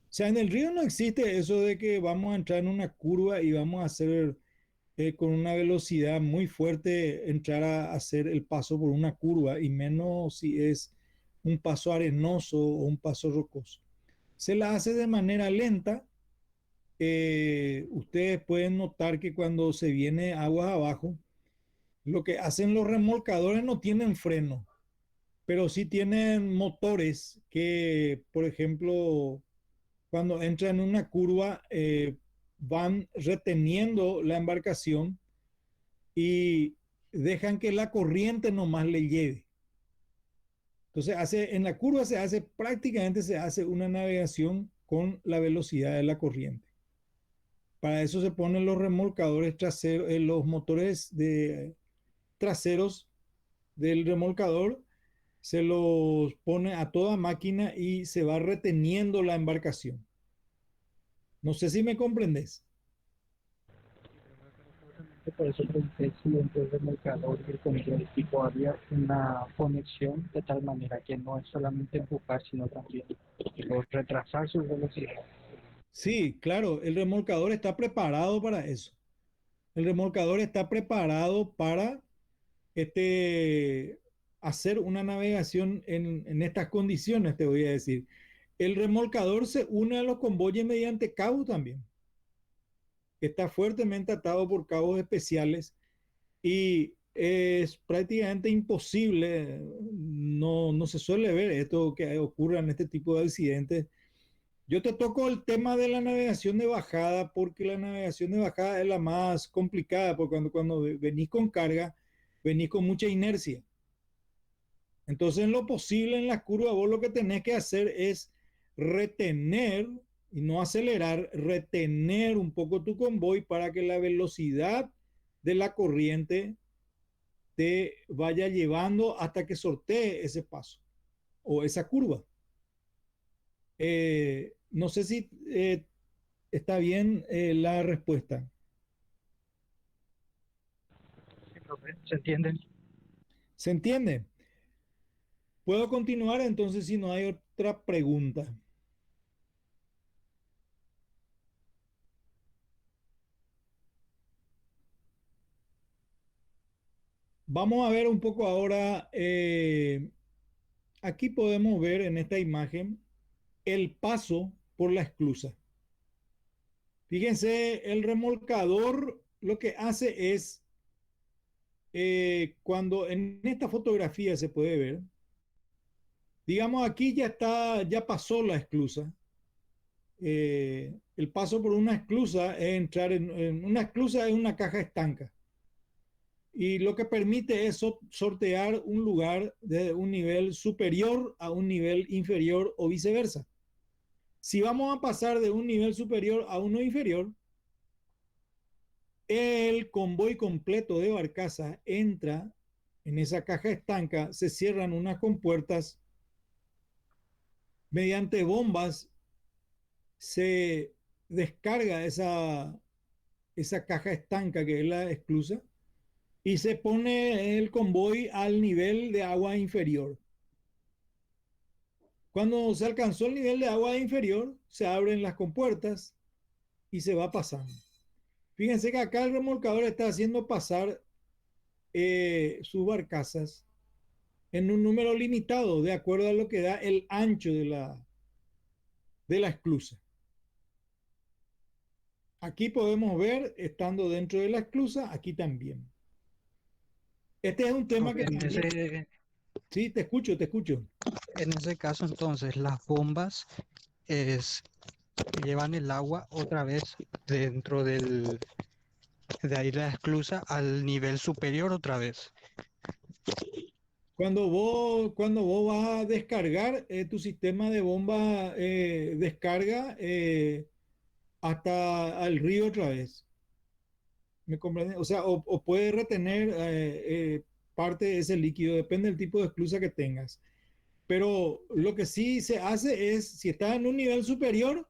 O sea, en el río no existe eso de que vamos a entrar en una curva y vamos a hacer con una velocidad muy fuerte entrar a hacer el paso por una curva y menos si es un paso arenoso o un paso rocoso. Se la hace de manera lenta. Ustedes pueden notar que cuando se viene aguas abajo, lo que hacen los remolcadores no tienen freno, pero sí tienen motores que, por ejemplo, cuando entran en una curva, van reteniendo la embarcación y dejan que la corriente nomás le lleve. Entonces, en la curva prácticamente se hace una navegación con la velocidad de la corriente. Para eso se ponen los remolcadores traseros, los motores traseros del remolcador, se los pone a toda máquina y se va reteniendo la embarcación. No sé si me comprendes. Por eso pregunté si entre el remolcador y el control tipo había una conexión de tal manera que no es solamente empujar, sino también retrasar su velocidad. Sí, claro, el remolcador está preparado para eso. El remolcador está preparado para este, hacer una navegación en estas condiciones, te voy a decir. El remolcador se une a los convoyes mediante cabo también. Está fuertemente atado por cabos especiales y es prácticamente imposible, no se suele ver esto que ocurra en este tipo de accidentes. Yo te toco el tema de la navegación de bajada porque la navegación de bajada es la más complicada, porque cuando venís con carga, venís con mucha inercia. Entonces, en lo posible en la curva, vos lo que tenés que hacer es retener y no acelerar, retener un poco tu convoy para que la velocidad de la corriente te vaya llevando hasta que sortee ese paso o esa curva. No sé si está bien la respuesta. ¿Se entiende? ¿Se entiende? ¿Puedo continuar entonces si no hay otra pregunta? Vamos a ver un poco ahora, aquí podemos ver en esta imagen el paso por la esclusa. Fíjense, el remolcador lo que hace es, cuando en esta fotografía se puede ver, digamos aquí ya pasó la esclusa. El paso por una esclusa es entrar en una esclusa, es una caja estanca. Y lo que permite es sortear un lugar de un nivel superior a un nivel inferior o viceversa. Si vamos a pasar de un nivel superior a uno inferior, el convoy completo de barcaza entra en esa caja estanca, se cierran unas compuertas, mediante bombas se descarga esa caja estanca que es la esclusa y se pone el convoy al nivel de agua inferior. Cuando se alcanzó el nivel de agua inferior, se abren las compuertas y se va pasando. Fíjense que acá el remolcador está haciendo pasar sus barcazas en un número limitado, de acuerdo a lo que da el ancho de la esclusa. Aquí podemos ver, estando dentro de la esclusa, aquí también. Este es un tema que también... Sí, te escucho, te escucho. En ese caso, entonces, las bombas es, llevan el agua otra vez dentro de ahí la esclusa al nivel superior otra vez. Cuando vos vas a descargar, tu sistema de bomba descarga hasta al río otra vez. ¿Me comprendes? O sea, o puede retener parte de ese líquido, depende del tipo de esclusa que tengas. Pero lo que sí se hace es, si está en un nivel superior,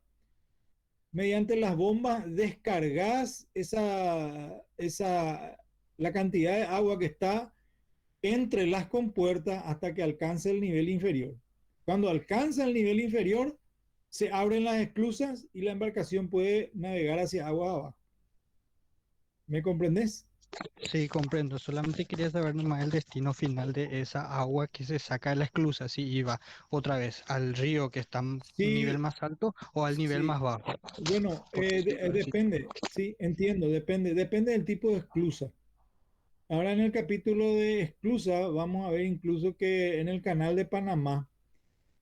mediante las bombas descargas la cantidad de agua que está entre las compuertas hasta que alcance el nivel inferior. Cuando alcanza el nivel inferior, se abren las esclusas y la embarcación puede navegar hacia agua abajo. ¿Me comprendes? Sí, comprendo. Solamente quería saber nomás el destino final de esa agua que se saca de la esclusa, si iba otra vez al río que está a un nivel Sí, más alto o al nivel sí. más bajo. Bueno, Porque si fuera así. depende, sí, entiendo, depende del tipo de esclusa. Ahora en el capítulo de esclusa vamos a ver incluso que en el canal de Panamá,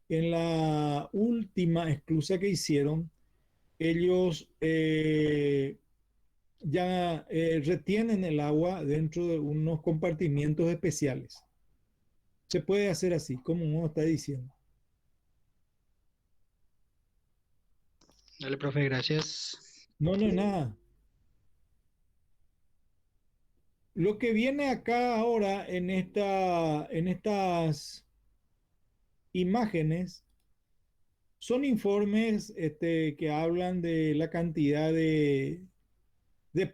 en la última esclusa que hicieron, ellos ya retienen el agua dentro de unos compartimientos especiales. Se puede hacer así, como uno está diciendo. Dale, profe, gracias. No, no es nada. Lo que viene acá ahora en estas imágenes son informes que hablan de la cantidad de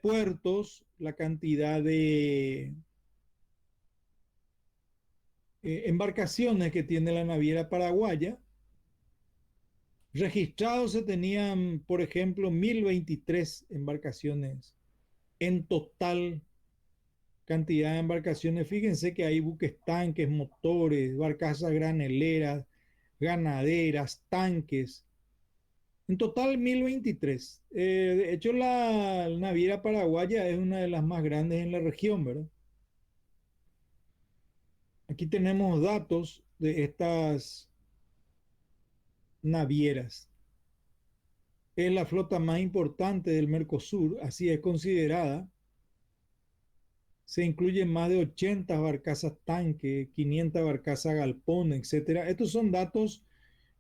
puertos, la cantidad de embarcaciones que tiene la naviera paraguaya. Registrados se tenían, por ejemplo, 1023 embarcaciones en total, cantidad de embarcaciones. Fíjense que hay buques tanques, motores, barcazas graneleras, ganaderas, tanques. En total 1023. De hecho, la naviera paraguaya es una de las más grandes en la región, ¿verdad? Aquí tenemos datos de estas navieras. Es la flota más importante del Mercosur, así es considerada. Se incluyen más de 80 barcazas tanque, 500 barcazas galpón, etcétera. Estos son datos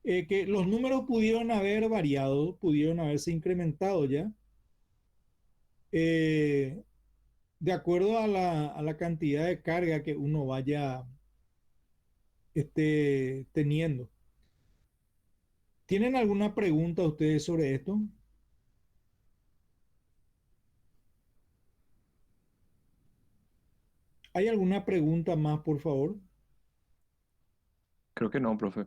que los números pudieron haber variado, pudieron haberse incrementado ya, eh, de acuerdo a la cantidad de carga que uno vaya teniendo. ¿Tienen alguna pregunta ustedes sobre esto? ¿Hay alguna pregunta más, por favor? Creo que no, profe.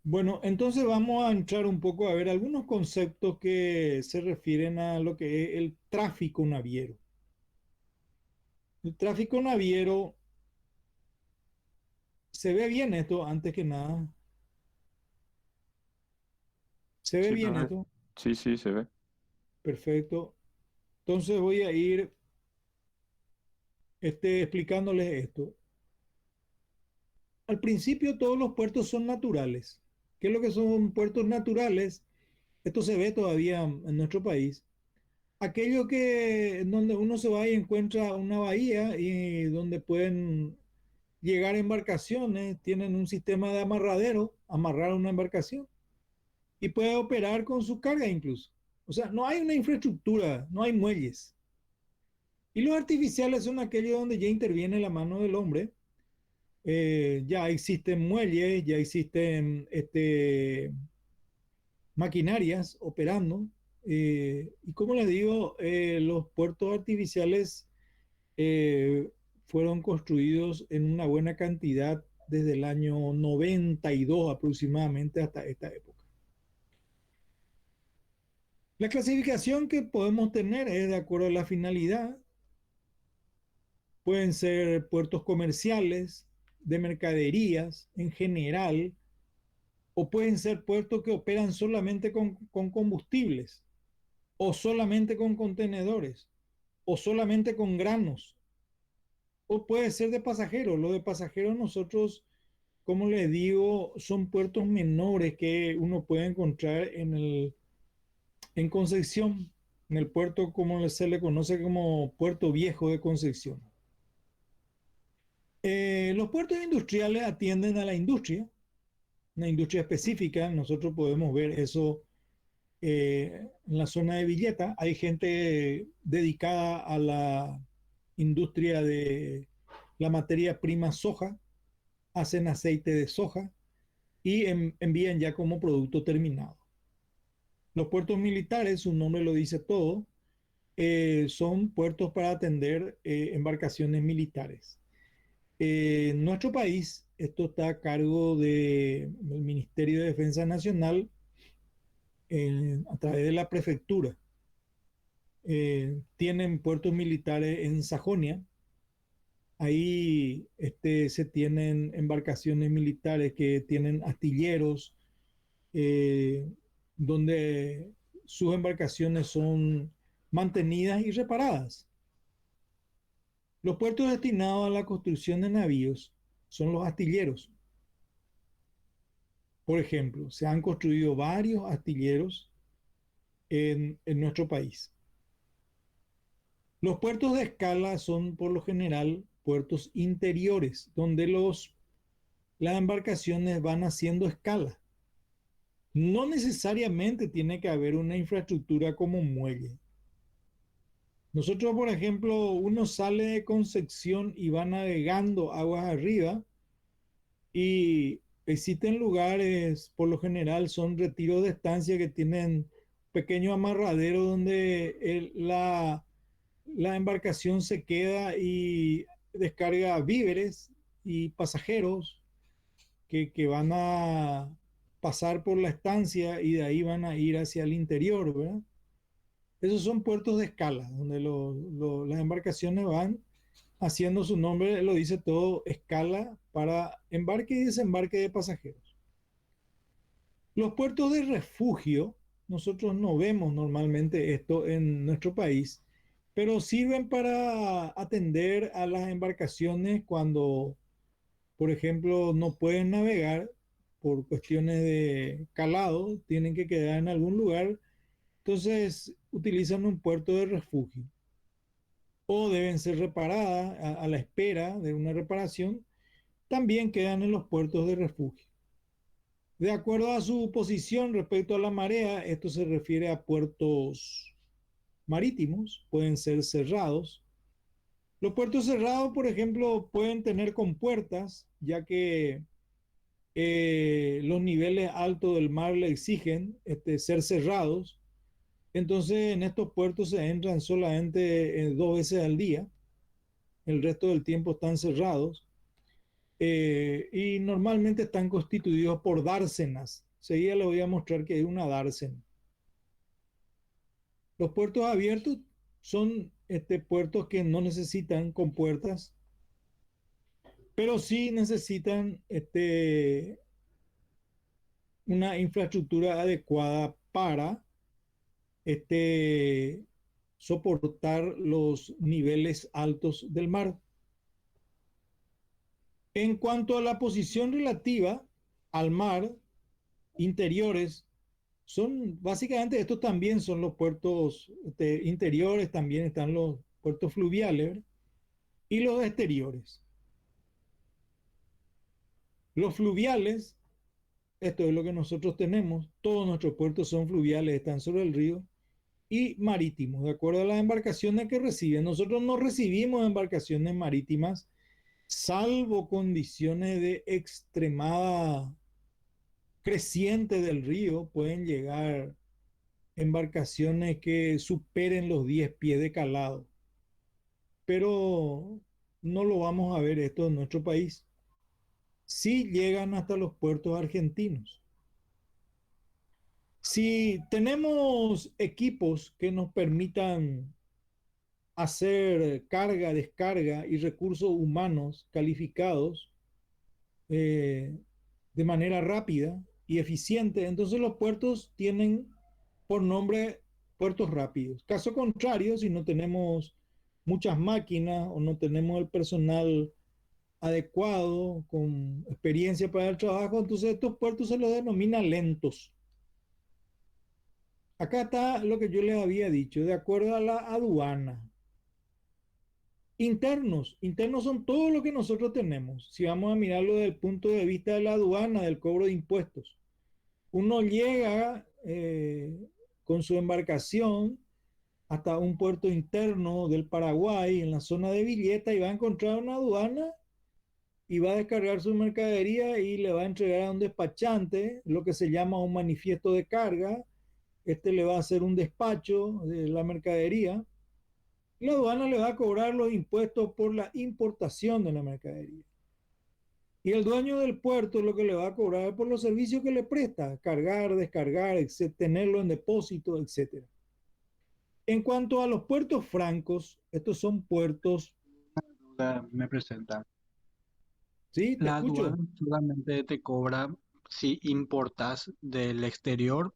Bueno, entonces vamos a entrar un poco a ver algunos conceptos que se refieren a lo que es el tráfico naviero. El tráfico naviero, ¿se ve bien esto antes que nada? ¿Se ve Sí, bien profe. esto? Sí, sí, se ve. Perfecto. Entonces voy a ir explicándoles esto. Al principio todos los puertos son naturales. ¿Qué es lo que son puertos naturales? Esto se ve todavía en nuestro país. Aquello que donde uno se va y encuentra una bahía y donde pueden llegar embarcaciones, tienen un sistema de amarradero, amarrar una embarcación y puede operar con su carga incluso. O sea, no hay una infraestructura, no hay muelles. Y los artificiales son aquellos donde ya interviene la mano del hombre. Ya existen muelles, ya existen maquinarias operando. Y como les digo, los puertos artificiales eh, fueron construidos en una buena cantidad desde el año 92 aproximadamente hasta esta época. La clasificación que podemos tener es de acuerdo a la finalidad. Pueden ser puertos comerciales, de mercaderías en general, o pueden ser puertos que operan solamente con combustibles, o solamente con contenedores, o solamente con granos, o puede ser de pasajeros. Lo de pasajeros nosotros, como les digo, son puertos menores que uno puede encontrar en Concepción, en el puerto como se le conoce como Puerto Viejo de Concepción. Los puertos industriales atienden a la industria, una industria específica. Nosotros podemos ver eso en la zona de Villeta. Hay gente dedicada a la industria de la materia prima soja, hacen aceite de soja y envían ya como producto terminado. Los puertos militares, su nombre lo dice todo, son puertos para atender embarcaciones militares. En nuestro país, esto está a cargo del Ministerio de Defensa Nacional a través de la prefectura. Tienen puertos militares en Sajonia. Ahí se tienen embarcaciones militares que tienen astilleros, eh, donde sus embarcaciones son mantenidas y reparadas. Los puertos destinados a la construcción de navíos son los astilleros. Por ejemplo, se han construido varios astilleros en nuestro país. Los puertos de escala son por lo general puertos interiores, donde las embarcaciones van haciendo escala. No necesariamente tiene que haber una infraestructura como muelle. Nosotros, por ejemplo, uno sale de Concepción y va navegando aguas arriba y existen lugares, por lo general son retiros de estancia que tienen pequeños amarraderos donde la embarcación se queda y descarga víveres y pasajeros que van a pasar por la estancia y de ahí van a ir hacia el interior, ¿verdad? Esos son puertos de escala, donde las embarcaciones van haciendo su nombre, lo dice todo, escala para embarque y desembarque de pasajeros. Los puertos de refugio, nosotros no vemos normalmente esto en nuestro país, pero sirven para atender a las embarcaciones cuando, por ejemplo, no pueden navegar por cuestiones de calado, tienen que quedar en algún lugar, entonces utilizan un puerto de refugio o deben ser reparadas a la espera de una reparación, también quedan en los puertos de refugio. De acuerdo a su posición respecto a la marea, esto se refiere a puertos marítimos, pueden ser cerrados. Los puertos cerrados, por ejemplo, pueden tener compuertas, ya que los niveles altos del mar le exigen ser cerrados. Entonces, en estos puertos se entran solamente 2 veces al día, el resto del tiempo están cerrados y normalmente están constituidos por dársenas. Seguida le voy a mostrar que hay una dársena. Los puertos abiertos son puertos que no necesitan compuertas, pero sí necesitan una infraestructura adecuada para este, soportar los niveles altos del mar. En cuanto a la posición relativa al mar, interiores, son básicamente estos también son los puertos interiores, también están los puertos fluviales, ¿verdad? Y los exteriores. Los fluviales, esto es lo que nosotros tenemos, todos nuestros puertos son fluviales, están sobre el río, y marítimos, de acuerdo a las embarcaciones que reciben. Nosotros no recibimos embarcaciones marítimas, salvo condiciones de extremada creciente del río, pueden llegar embarcaciones que superen los 10 pies de calado, pero no lo vamos a ver esto en nuestro país. Sí llegan hasta los puertos argentinos. Si tenemos equipos que nos permitan hacer carga, descarga y recursos humanos calificados eh, de manera rápida y eficiente, entonces los puertos tienen por nombre puertos rápidos. Caso contrario, si no tenemos muchas máquinas o no tenemos el personal adecuado con experiencia para el trabajo, entonces estos puertos se los denomina lentos. Acá está lo que yo les había dicho, de acuerdo a la aduana. Internos, internos son todo lo que nosotros tenemos. Si vamos a mirarlo desde el punto de vista de la aduana, del cobro de impuestos, uno llega con su embarcación hasta un puerto interno del Paraguay, en la zona de Villeta, y va a encontrar una aduana y va a descargar su mercadería y le va a entregar a un despachante lo que se llama un manifiesto de carga. Este le va a hacer un despacho de la mercadería. La aduana le va a cobrar los impuestos por la importación de la mercadería. Y el dueño del puerto lo que le va a cobrar por los servicios que le presta, cargar, descargar, tenerlo en depósito, etcétera. En cuanto a los puertos francos, estos son puertos, Me presenta. ¿sí? Te La escucho. aduana solamente te cobra si importas del exterior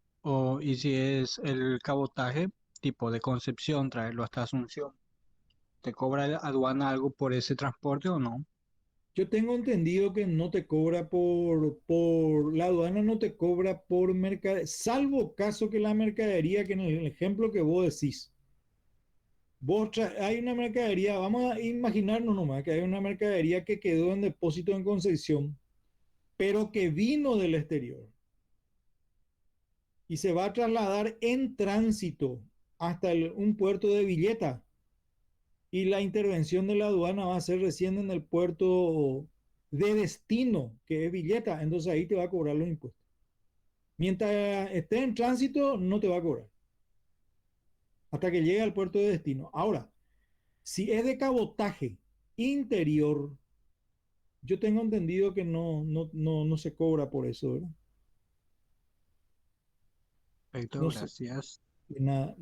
y si es el cabotaje, tipo de Concepción, traerlo hasta Asunción. ¿Te cobra la aduana algo por ese transporte o no? Yo tengo entendido que no te cobra la aduana no te cobra por mercadería, salvo caso que la mercadería, que en el ejemplo que vos decís, hay una mercadería, vamos a imaginarnos nomás que hay una mercadería que quedó en depósito en Concepción, pero que vino del exterior y se va a trasladar en tránsito hasta un puerto de Villeta y la intervención de la aduana va a ser recién en el puerto de destino, que es Villeta, entonces ahí te va a cobrar los impuestos. Mientras esté en tránsito, no te va a cobrar, hasta que llegue al puerto de destino. Ahora, si es de cabotaje interior, yo tengo entendido que no se cobra por eso, ¿verdad? Perfecto, No sé, gracias. nada.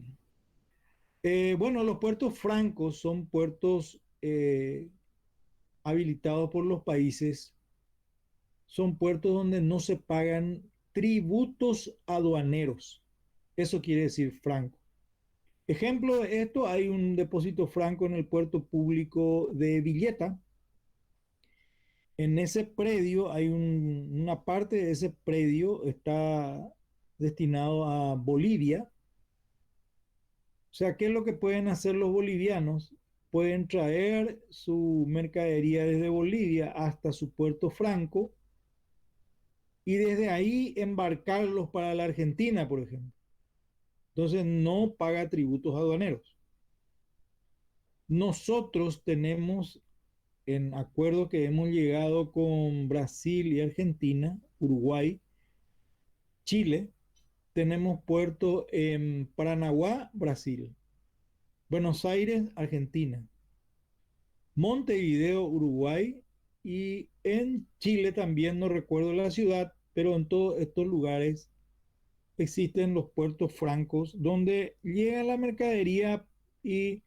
Bueno, los puertos francos son puertos habilitados por los países, son puertos donde no se pagan tributos aduaneros. Eso quiere decir franco. Ejemplo de esto, hay un depósito franco en el puerto público de Villeta. En ese predio hay una parte de ese predio está destinado a Bolivia. O sea, ¿qué es lo que pueden hacer los bolivianos? Pueden traer su mercadería desde Bolivia hasta su puerto franco y desde ahí embarcarlos para la Argentina, por ejemplo. Entonces no paga tributos aduaneros. Nosotros tenemos en acuerdo que hemos llegado con Brasil y Argentina, Uruguay, Chile, tenemos puerto en Paranaguá, Brasil, Buenos Aires, Argentina, Montevideo, Uruguay, y en Chile también, no recuerdo la ciudad, pero en todos estos lugares existen los puertos francos donde llega la mercadería y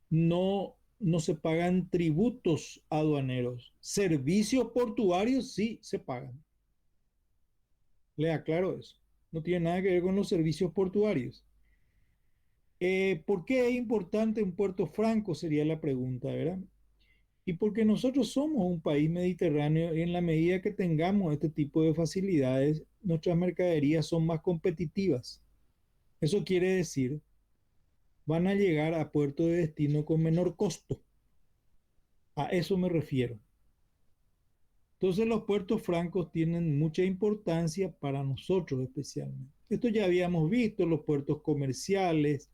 no se pagan tributos aduaneros. Servicios portuarios sí se pagan. Le aclaro eso. No tiene nada que ver con los servicios portuarios. ¿Por qué es importante un puerto franco? Sería la pregunta, ¿verdad? Y porque nosotros somos un país mediterráneo y en la medida que tengamos este tipo de facilidades, nuestras mercaderías son más competitivas. Eso quiere decir, van a llegar a puerto de destino con menor costo. A eso me refiero. Entonces los puertos francos tienen mucha importancia para nosotros especialmente. Esto ya habíamos visto, los puertos comerciales.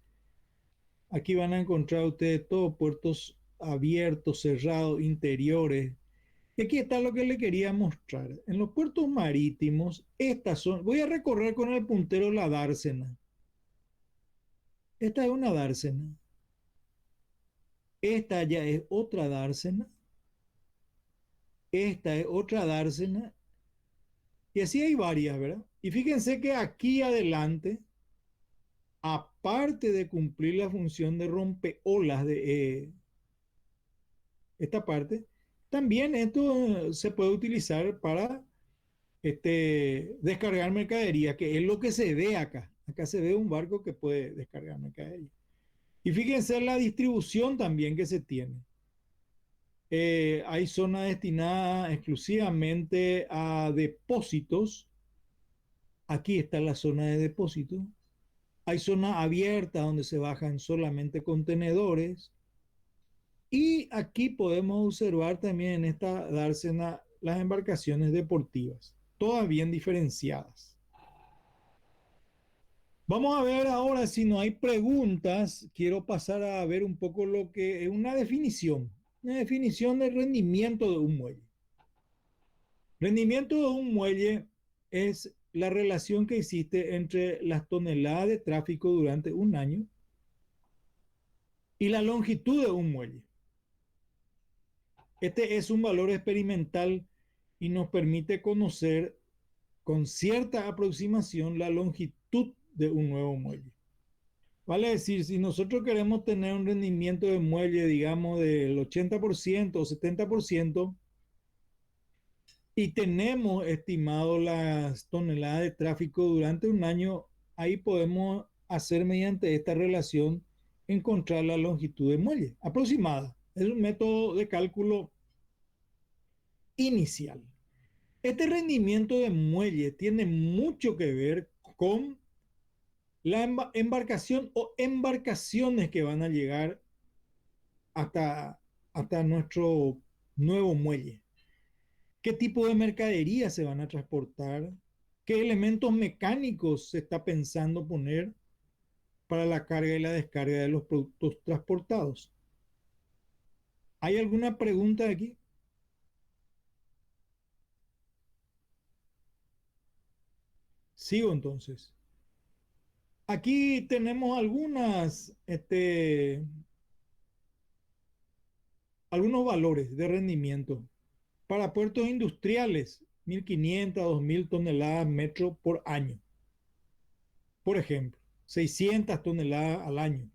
Aquí van a encontrar ustedes todos puertos abiertos, cerrados, interiores. Y aquí está lo que le quería mostrar. En los puertos marítimos, estas son, voy a recorrer con el puntero la dársena. Esta es una dársena. Esta ya es otra dársena. Esta es otra dársena. Y así hay varias, ¿verdad? Y fíjense que aquí adelante, aparte de cumplir la función de rompeolas de esta parte, también esto se puede utilizar para descargar mercadería, que es lo que se ve acá. Acá se ve un barco que puede descargar mercadería. Y fíjense la distribución también que se tiene. Hay zona destinada exclusivamente a depósitos. Aquí está la zona de depósito. Hay zona abierta donde se bajan solamente contenedores. Y aquí podemos observar también en esta dársena las embarcaciones deportivas, todas bien diferenciadas. Vamos a ver ahora si no hay preguntas. Quiero pasar a ver un poco lo que es una definición de rendimiento de un muelle. Rendimiento de un muelle es la relación que existe entre las toneladas de tráfico durante un año y la longitud de un muelle. Este es un valor experimental y nos permite conocer con cierta aproximación la longitud de un nuevo muelle. Vale decir, si nosotros queremos tener un rendimiento de muelle, digamos, del 80% o 70%, y tenemos estimado las toneladas de tráfico durante un año, ahí podemos hacer mediante esta relación encontrar la longitud de muelle aproximada. Es un método de cálculo inicial. Este rendimiento de muelle tiene mucho que ver con la embarcación o embarcaciones que van a llegar hasta, hasta nuestro nuevo muelle. ¿Qué tipo de mercadería se van a transportar? ¿Qué elementos mecánicos se está pensando poner para la carga y la descarga de los productos transportados? ¿Hay alguna pregunta aquí? Sigo entonces. Aquí tenemos algunos valores de rendimiento. Para puertos industriales, 1.500 a 2.000 toneladas metro por año. Por ejemplo, 600 toneladas al año.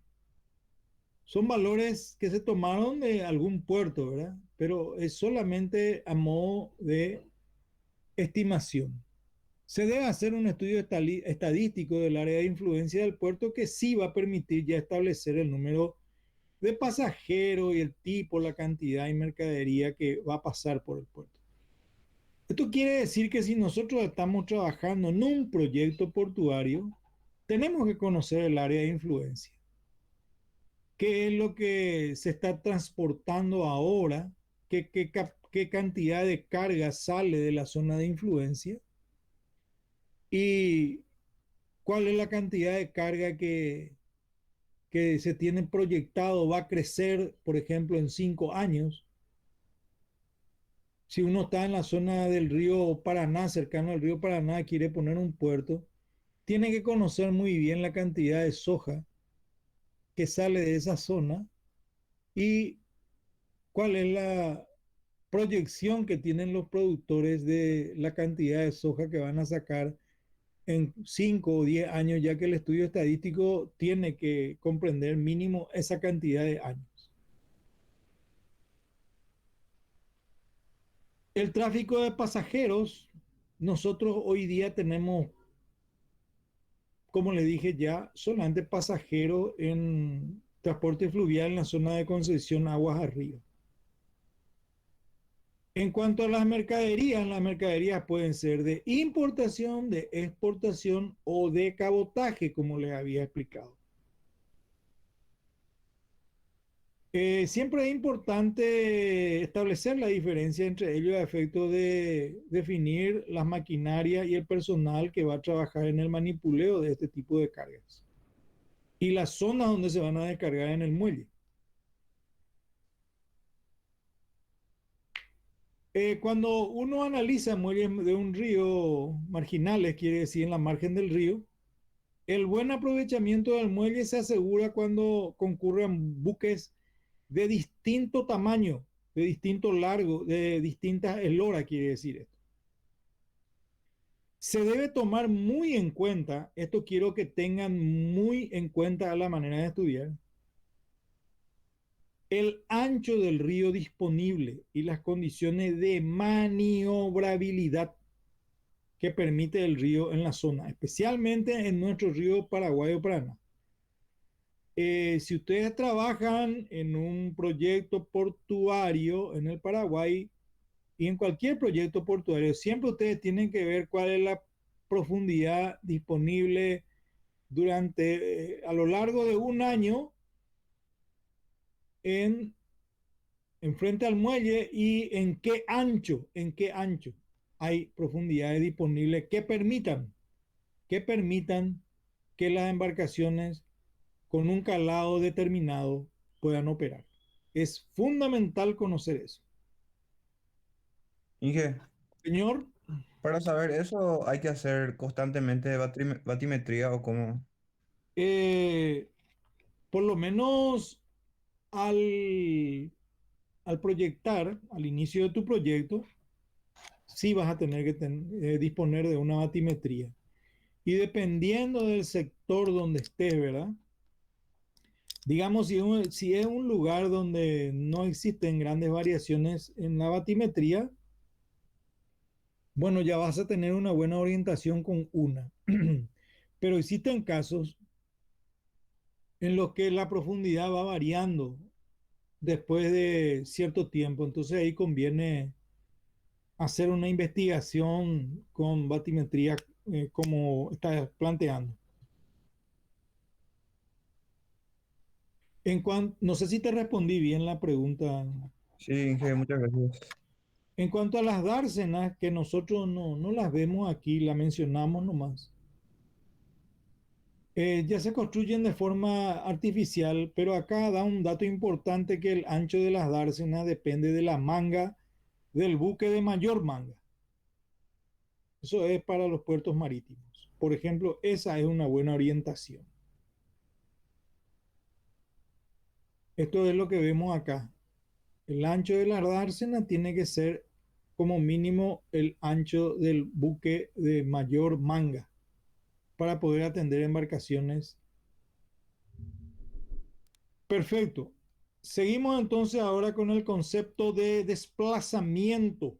Son valores que se tomaron de algún puerto, ¿verdad? Pero es solamente a modo de estimación. Se debe hacer un estudio estadístico del área de influencia del puerto que sí va a permitir ya establecer el número de pasajeros y el tipo, la cantidad y mercadería que va a pasar por el puerto. Esto quiere decir que si nosotros estamos trabajando en un proyecto portuario, tenemos que conocer el área de influencia. ¿Qué es lo que se está transportando ahora? ¿Qué cantidad de carga sale de la zona de influencia? ¿Y cuál es la cantidad de carga que se tiene proyectado va a crecer, por ejemplo, en 5 años? Si uno está en la zona del río Paraná, cercano al río Paraná, quiere poner un puerto, tiene que conocer muy bien la cantidad de soja que sale de esa zona y cuál es la proyección que tienen los productores de la cantidad de soja que van a sacar en 5 o 10 años, ya que el estudio estadístico tiene que comprender mínimo esa cantidad de años. El tráfico de pasajeros, nosotros hoy día tenemos, como le dije ya, solamente pasajeros en transporte fluvial en la zona de concesión aguas arriba. En cuanto a las mercaderías pueden ser de importación, de exportación o de cabotaje, como les había explicado. Siempre es importante establecer la diferencia entre ellos a efecto de definir las maquinarias y el personal que va a trabajar en el manipuleo de este tipo de cargas y las zonas donde se van a descargar en el muelle. Cuando uno analiza muelles de un río marginales, quiere decir en la margen del río, el buen aprovechamiento del muelle se asegura cuando concurren buques de distinto tamaño, de distinto largo, de distintas eslora, quiere decir esto. Se debe tomar muy en cuenta, esto quiero que tengan muy en cuenta a la manera de estudiar, el ancho del río disponible y las condiciones de maniobrabilidad que permite el río en la zona, especialmente en nuestro río Paraguay o Paraná. Si ustedes trabajan en un proyecto portuario en el Paraguay y en cualquier proyecto portuario, siempre ustedes tienen que ver cuál es la profundidad disponible durante, a lo largo de un año en enfrente al muelle y en qué ancho hay profundidades disponibles que permitan que las embarcaciones con un calado determinado puedan operar. Es fundamental conocer eso. Inge, Señor, para saber eso hay que hacer constantemente batimetría o cómo. eh, por lo menos al, al proyectar, al inicio de tu proyecto, sí vas a tener que disponer de una batimetría. Y dependiendo del sector donde estés, ¿verdad? Digamos, si es un lugar donde no existen grandes variaciones en la batimetría, bueno, ya vas a tener una buena orientación con una. Pero existen casos en los que la profundidad va variando después de cierto tiempo. Entonces ahí conviene hacer una investigación con batimetría como estás planteando. No sé si te respondí bien la pregunta. Sí, Inge, muchas gracias. En cuanto a las dársenas, que nosotros no las vemos aquí, la mencionamos nomás. Ya se construyen de forma artificial, pero acá da un dato importante que el ancho de las dársenas depende de la manga del buque de mayor manga. Eso es para los puertos marítimos. Por ejemplo, esa es una buena orientación. Esto es lo que vemos acá. El ancho de la dársena tiene que ser como mínimo el ancho del buque de mayor manga para poder atender embarcaciones. Perfecto. Seguimos entonces ahora con el concepto de desplazamiento.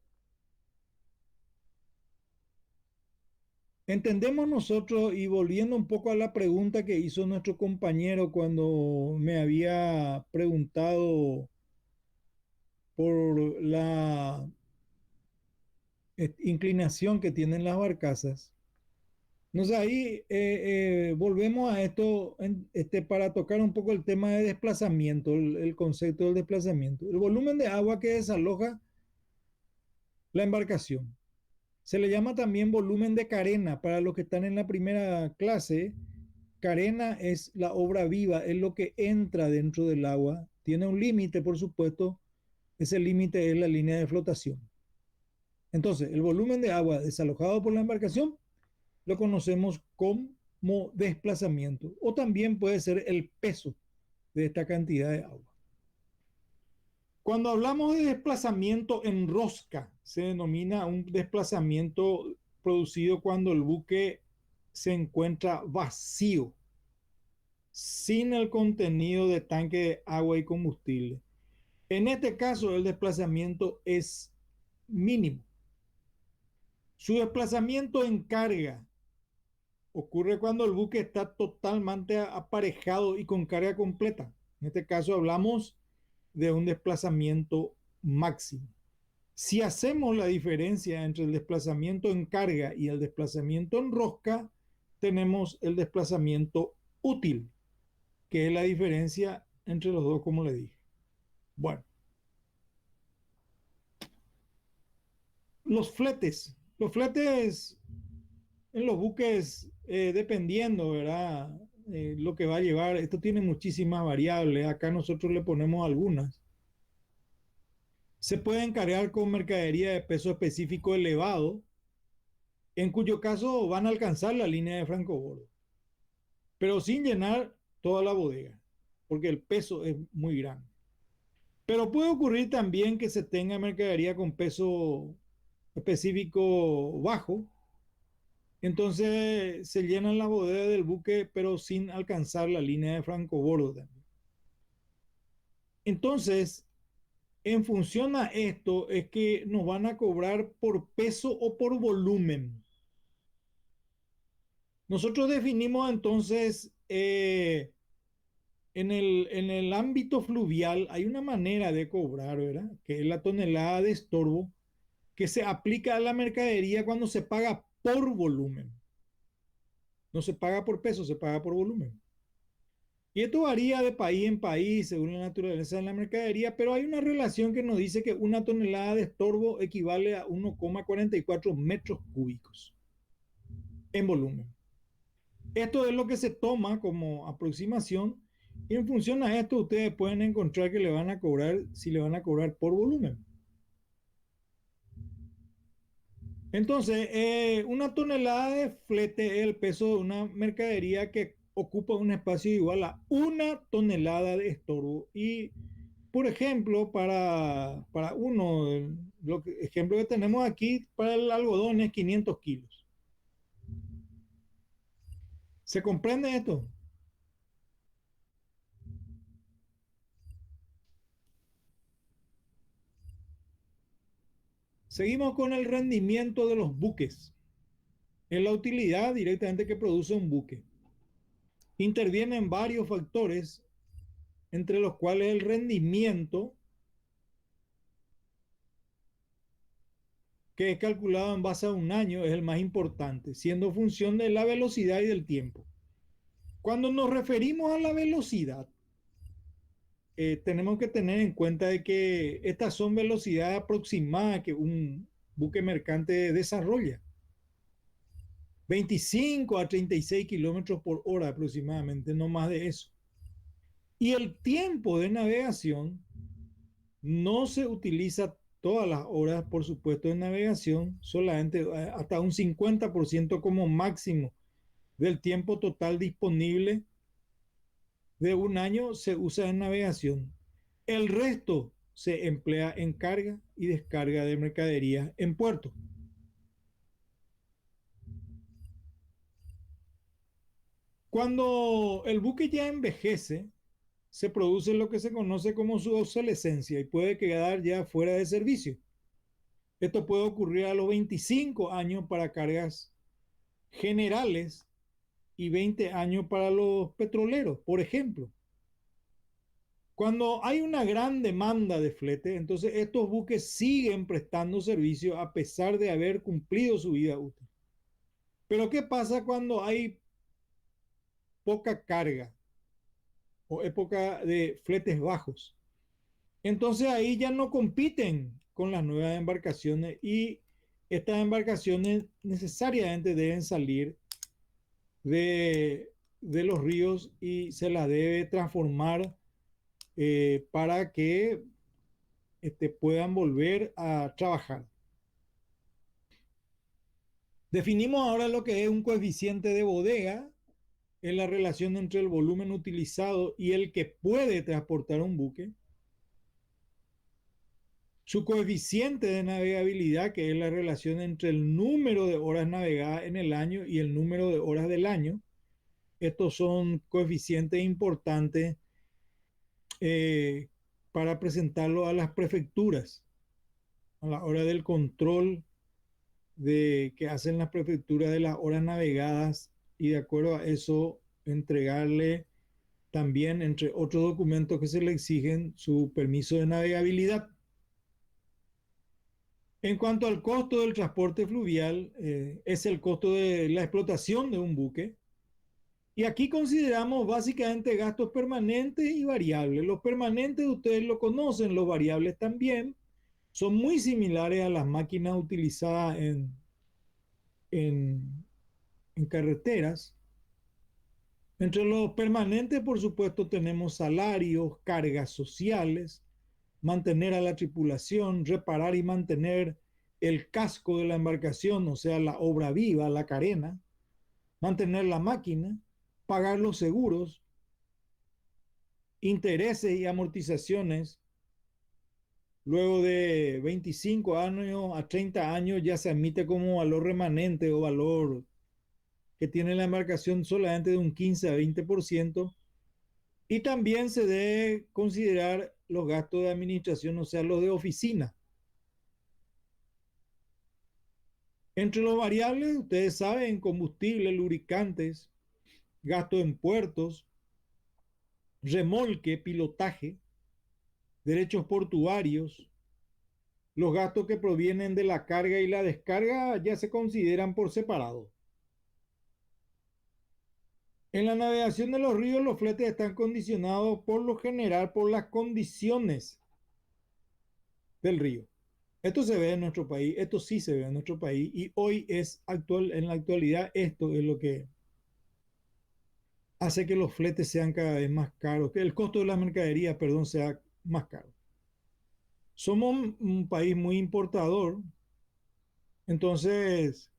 Entendemos nosotros, y volviendo un poco a la pregunta que hizo nuestro compañero cuando me había preguntado por la inclinación que tienen las barcazas. Entonces ahí volvemos a esto para tocar un poco el tema de desplazamiento, el concepto del desplazamiento. El volumen de agua que desaloja la embarcación. Se le llama también volumen de carena para los que están en la primera clase. Carena es la obra viva, es lo que entra dentro del agua. Tiene un límite, por supuesto. Ese límite es la línea de flotación. Entonces, el volumen de agua desalojado por la embarcación lo conocemos como desplazamiento o también puede ser el peso de esta cantidad de agua. Cuando hablamos de desplazamiento en rosca, se denomina un desplazamiento producido cuando el buque se encuentra vacío, sin el contenido de tanque de agua y combustible. En este caso, el desplazamiento es mínimo. Su desplazamiento en carga ocurre cuando el buque está totalmente aparejado y con carga completa. En este caso hablamos de un desplazamiento máximo. Si hacemos la diferencia entre el desplazamiento en carga y el desplazamiento en rosca, tenemos el desplazamiento útil, que es la diferencia entre los dos, como le dije. Bueno, los fletes en los buques, dependiendo, ¿verdad? Lo que va a llevar, esto tiene muchísimas variables, acá nosotros le ponemos algunas. Se pueden cargar con mercadería de peso específico elevado, en cuyo caso van a alcanzar la línea de francobordo, pero sin llenar toda la bodega, porque el peso es muy grande. Pero puede ocurrir también que se tenga mercadería con peso específico bajo, entonces se llenan las bodegas del buque, pero sin alcanzar la línea de francobordo también. Entonces, en función a esto, es que nos van a cobrar por peso o por volumen. Nosotros definimos entonces, en el ámbito fluvial hay una manera de cobrar, ¿verdad? Que es la tonelada de estorbo que se aplica a la mercadería cuando se paga por volumen. No se paga por peso, se paga por volumen. Y esto varía de país en país según la naturaleza de la mercadería, pero hay una relación que nos dice que una tonelada de estorbo equivale a 1,44 metros cúbicos en volumen. Esto es lo que se toma como aproximación y en función a esto ustedes pueden encontrar que le van a cobrar, si le van a cobrar por volumen. Entonces, una tonelada de flete es el peso de una mercadería que ocupa un espacio igual a una tonelada de estorbo. Y, por ejemplo, para uno, ejemplo que tenemos aquí, para el algodón es 500 kilos. ¿Se comprende esto? Seguimos con el rendimiento de los buques. Es la utilidad directamente que produce un buque. Intervienen varios factores, entre los cuales el rendimiento, que es calculado en base a un año, es el más importante, siendo función de la velocidad y del tiempo. Cuando nos referimos a la velocidad, tenemos que tener en cuenta de que estas son velocidades aproximadas que un buque mercante desarrolla. 25 a 36 kilómetros por hora aproximadamente, no más de eso. Y el tiempo de navegación no se utiliza todas las horas, por supuesto, de navegación, solamente hasta un 50% como máximo del tiempo total disponible de un año se usa en navegación. El resto se emplea en carga y descarga de mercaderías en puerto. Cuando el buque ya envejece, se produce lo que se conoce como su obsolescencia y puede quedar ya fuera de servicio. Esto puede ocurrir a los 25 años para cargas generales y 20 años para los petroleros, por ejemplo. Cuando hay una gran demanda de flete, entonces estos buques siguen prestando servicio a pesar de haber cumplido su vida útil. Pero ¿qué pasa cuando hay poca carga o época de fletes bajos? Entonces ahí ya no compiten con las nuevas embarcaciones y estas embarcaciones necesariamente deben salir de los ríos y se las debe transformar para que puedan volver a trabajar. Definimos ahora lo que es un coeficiente de bodega, es la relación entre el volumen utilizado y el que puede transportar un buque. Su coeficiente de navegabilidad, que es la relación entre el número de horas navegadas en el año y el número de horas del año. Estos son coeficientes importantes para presentarlo a las prefecturas a la hora del control que hacen las prefecturas de las horas navegadas y de acuerdo a eso entregarle también, entre otros documentos que se le exigen, su permiso de navegabilidad. En cuanto al costo del transporte fluvial, es el costo de la explotación de un buque. Y aquí consideramos básicamente gastos permanentes y variables. Los permanentes ustedes lo conocen, los variables también. Son muy similares a las máquinas utilizadas en, en carreteras. Entre los permanentes, por supuesto, tenemos salarios, cargas sociales, mantener a la tripulación, reparar y mantener el casco de la embarcación, o sea, la obra viva, la carena, mantener la máquina, pagar los seguros, intereses y amortizaciones. Luego de 25 años a 30 años ya se admite como valor remanente o valor que tiene la embarcación solamente de un 15 a 20%. Y también se debe considerar los gastos de administración, o sea, los de oficina. Entre los variables, ustedes saben, combustible, lubricantes, gasto en puertos, remolque, pilotaje, derechos portuarios, los gastos que provienen de la carga y la descarga ya se consideran por separado. En la navegación de los ríos, los fletes están condicionados por lo general por las condiciones del río. Esto se ve en nuestro país, esto sí se ve en nuestro país y hoy es actual, en la actualidad esto es lo que hace que los fletes sean cada vez más caros, que el costo de la mercadería, perdón, sea más caro. Somos un país muy importador, entonces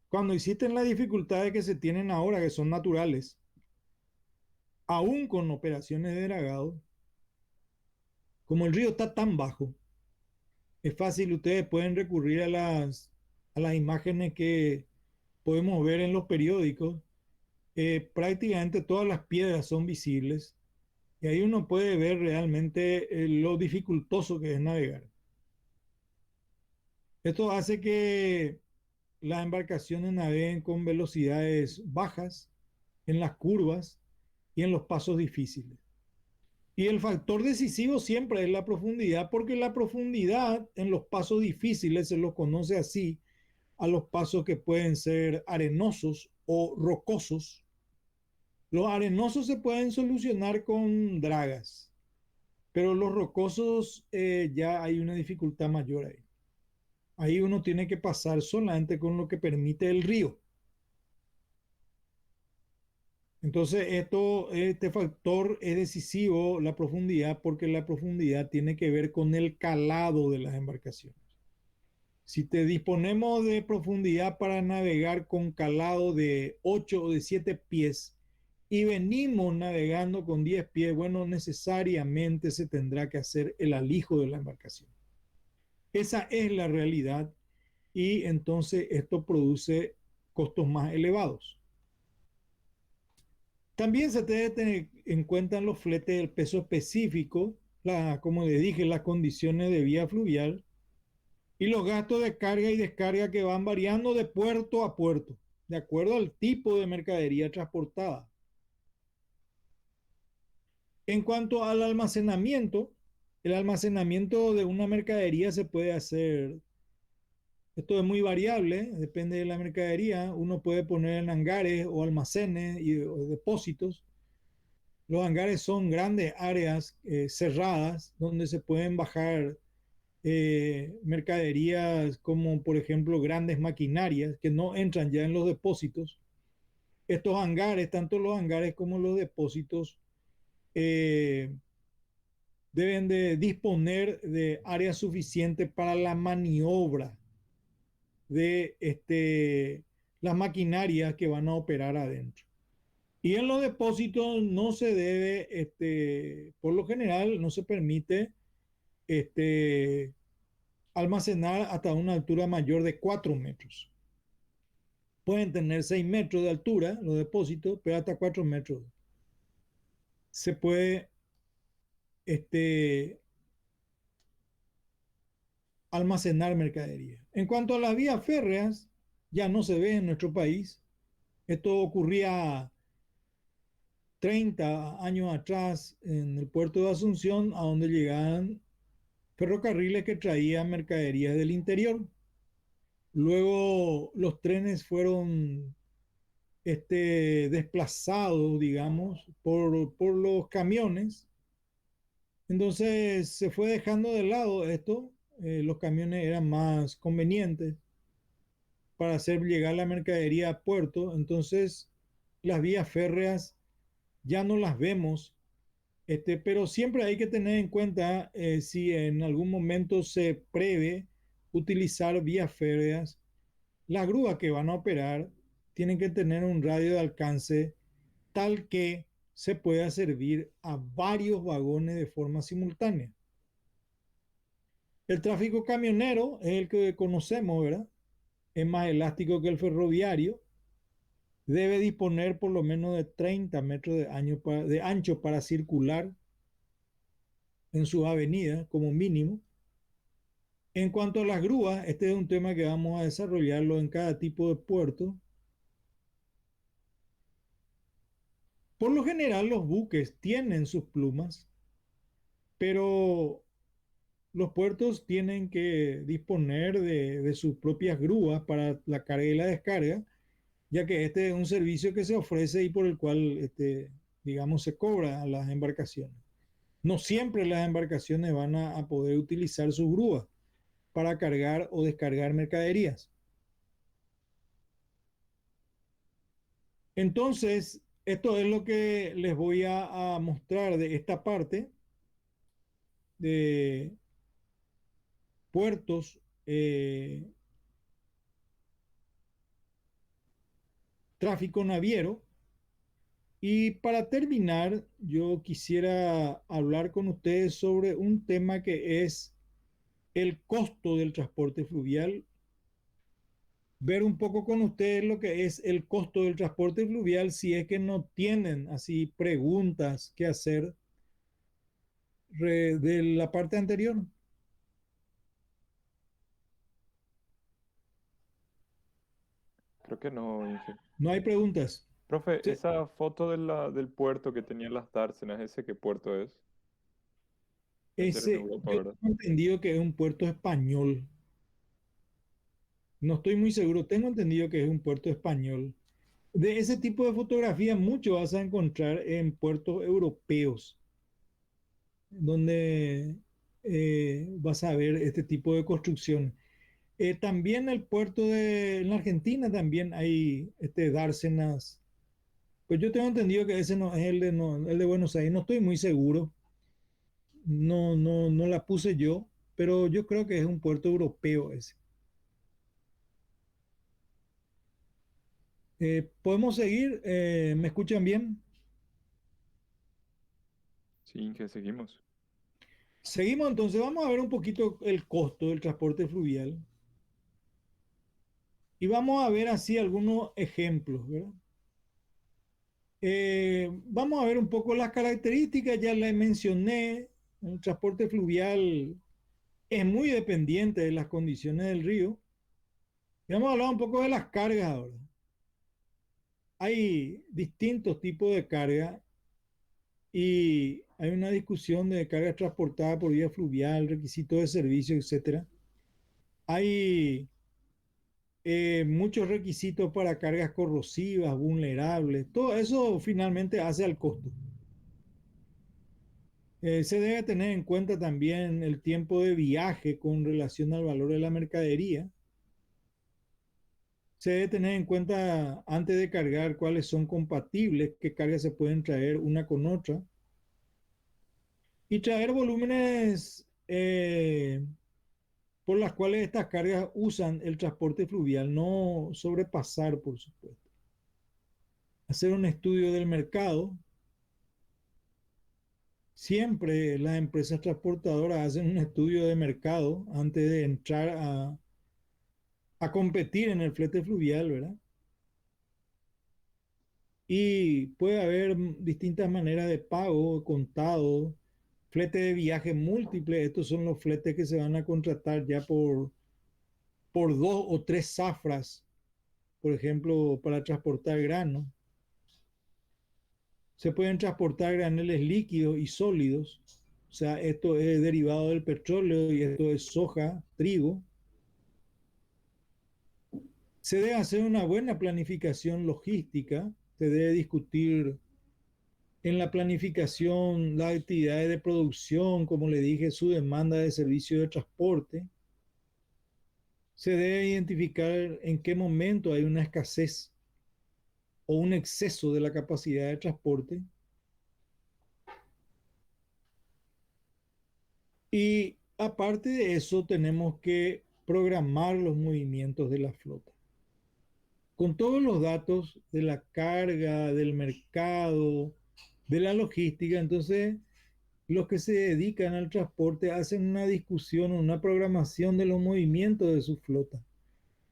cuando existen las dificultades que se tienen ahora, que son naturales, aún con operaciones de dragado, como el río está tan bajo, es fácil, ustedes pueden recurrir a las imágenes que podemos ver en los periódicos. Prácticamente todas las piedras son visibles y ahí uno puede ver realmente lo dificultoso que es navegar. Esto hace que las embarcaciones naveguen con velocidades bajas en las curvas y en los pasos difíciles. Y el factor decisivo siempre es la profundidad, porque la profundidad en los pasos difíciles se los conoce así a los pasos que pueden ser arenosos o rocosos. Los arenosos se pueden solucionar con dragas, pero los rocosos ya hay una dificultad mayor ahí. Ahí uno tiene que pasar solamente con lo que permite el río. Entonces, este factor es decisivo, la profundidad, porque la profundidad tiene que ver con el calado de las embarcaciones. Si te disponemos de profundidad para navegar con calado de 8 o de 7 pies y venimos navegando con 10 pies, bueno, necesariamente se tendrá que hacer el alijo de la embarcación. Esa es la realidad y entonces esto produce costos más elevados. También se debe tener en cuenta en los fletes el peso específico, como le dije, las condiciones de vía fluvial y los gastos de carga y descarga que van variando de puerto a puerto, de acuerdo al tipo de mercadería transportada. En cuanto al almacenamiento, el almacenamiento de una mercadería se puede hacer, esto es muy variable, depende de la mercadería, uno puede poner en hangares o almacenes o depósitos. Los hangares son grandes áreas cerradas donde se pueden bajar mercaderías como por ejemplo grandes maquinarias que no entran ya en los depósitos. Estos hangares, tanto los hangares como los depósitos, eh, deben de disponer de áreas suficientes para la maniobra de las maquinarias que van a operar adentro. Y en los depósitos no se debe, por lo general, no se permite almacenar hasta una altura mayor de 4 metros. Pueden tener 6 metros de altura los depósitos, pero hasta 4 metros se puede este, almacenar mercadería. En cuanto a las vías férreas, ya no se ve en nuestro país. Esto ocurría 30 años atrás en el puerto de Asunción, a donde llegaban ferrocarriles que traían mercaderías del interior. Luego los trenes fueron desplazados, digamos, por los camiones. Entonces se fue dejando de lado esto. Los camiones eran más convenientes para hacer llegar la mercadería a puerto. Entonces las vías férreas ya no las vemos, pero siempre hay que tener en cuenta si en algún momento se prevé utilizar vías férreas, las grúas que van a operar tienen que tener un radio de alcance tal que se pueda servir a varios vagones de forma simultánea. El tráfico camionero es el que conocemos, ¿verdad? Es más elástico que el ferroviario. Debe disponer por lo menos de 30 metros de ancho para circular en sus avenidas como mínimo. En cuanto a las grúas, este es un tema que vamos a desarrollarlo en cada tipo de puerto. Por lo general, los buques tienen sus plumas, pero los puertos tienen que disponer de sus propias grúas para la carga y la descarga ya que este es un servicio que se ofrece y por el cual, digamos, se cobra a las embarcaciones. No siempre las embarcaciones van a poder utilizar sus grúas para cargar o descargar mercaderías. Entonces, esto es lo que les voy a mostrar de esta parte de puertos, tráfico naviero. Y para terminar, yo quisiera hablar con ustedes sobre un tema que es el costo del transporte fluvial, ver un poco con ustedes lo que es el costo del transporte fluvial, si es que no tienen así preguntas que hacer de la parte anterior. Creo que no, Inge. No hay preguntas. Profe, Sí. esa foto de del puerto que tenía las dársenas, ¿ese qué puerto es? Debe ser en Ese, Europa, yo ¿verdad? tengo entendido que es un puerto español. No estoy muy seguro, tengo entendido que es un puerto español. De ese tipo de fotografía mucho vas a encontrar en puertos europeos, donde vas a ver este tipo de construcción. También el puerto en la Argentina también hay dársenas. Pues yo tengo entendido que ese no es el de, no, el de Buenos Aires, no estoy muy seguro, no la puse yo, pero yo creo que es un puerto europeo ese. ¿Podemos seguir? ¿Me escuchan bien? Sí, Inge, seguimos. Seguimos entonces, vamos a ver un poquito el costo del transporte fluvial y vamos a ver así algunos ejemplos, ¿verdad? Vamos a ver un poco las características, ya las mencioné, el transporte fluvial es muy dependiente de las condiciones del río. Y vamos a hablar un poco de las cargas ahora. Hay distintos tipos de carga y hay una discusión de cargas transportadas por vía fluvial, requisitos de servicio, etcétera. Hay muchos requisitos para cargas corrosivas, vulnerables. Todo eso finalmente hace al costo. Se debe tener en cuenta también el tiempo de viaje con relación al valor de la mercadería. Se debe tener en cuenta antes de cargar cuáles son compatibles, qué cargas se pueden traer una con otra. Y traer volúmenes por las cuales estas cargas usan el transporte fluvial, no sobrepasar, por supuesto. Hacer un estudio del mercado. Siempre las empresas transportadoras hacen un estudio de mercado antes de entrar a competir en el flete fluvial, ¿verdad? Y puede haber distintas maneras de pago, contado, flete de viaje múltiple. Estos son los fletes que se van a contratar ya por dos o tres zafras, por ejemplo, para transportar grano. Se pueden transportar graneles líquidos y sólidos. O sea, esto es derivado del petróleo y esto es soja, trigo. Se debe hacer una buena planificación logística, se debe discutir en la planificación las actividades de producción, como le dije, su demanda de servicio de transporte. Se debe identificar en qué momento hay una escasez o un exceso de la capacidad de transporte. Y aparte de eso, tenemos que programar los movimientos de la flota. Con todos los datos de la carga, del mercado, de la logística, entonces los que se dedican al transporte hacen una discusión, una programación de los movimientos de su flota.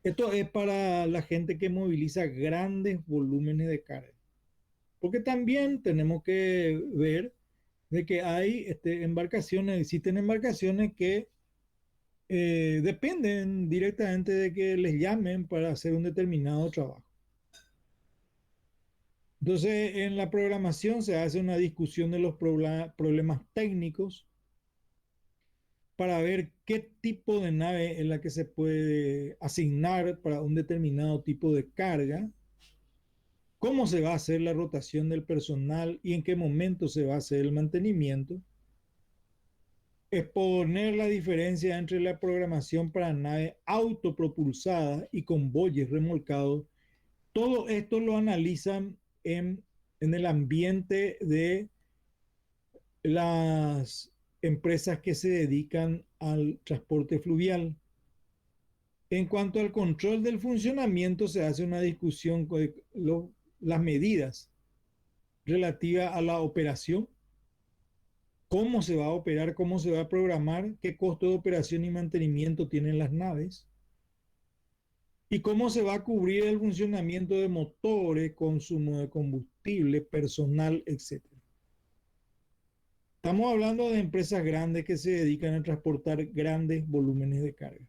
Esto es para la gente que moviliza grandes volúmenes de carga. Porque también tenemos que ver de que hay embarcaciones, existen embarcaciones que dependen directamente de que les llamen para hacer un determinado trabajo. Entonces, en la programación se hace una discusión de los problemas técnicos para ver qué tipo de nave es la que se puede asignar para un determinado tipo de carga. cómo se va a hacer la rotación del personal y en qué momento se va a hacer el mantenimiento, exponer la diferencia entre la programación para naves autopropulsadas y convoyes remolcados. Todo esto lo analizan en el ambiente de las empresas que se dedican al transporte fluvial. En cuanto al control del funcionamiento, se hace una discusión con las medidas relativas a la operación, cómo se va a operar, cómo se va a programar, qué costo de operación y mantenimiento tienen las naves y cómo se va a cubrir el funcionamiento de motores, consumo de combustible, personal, etc. Estamos hablando de empresas grandes que se dedican a transportar grandes volúmenes de carga.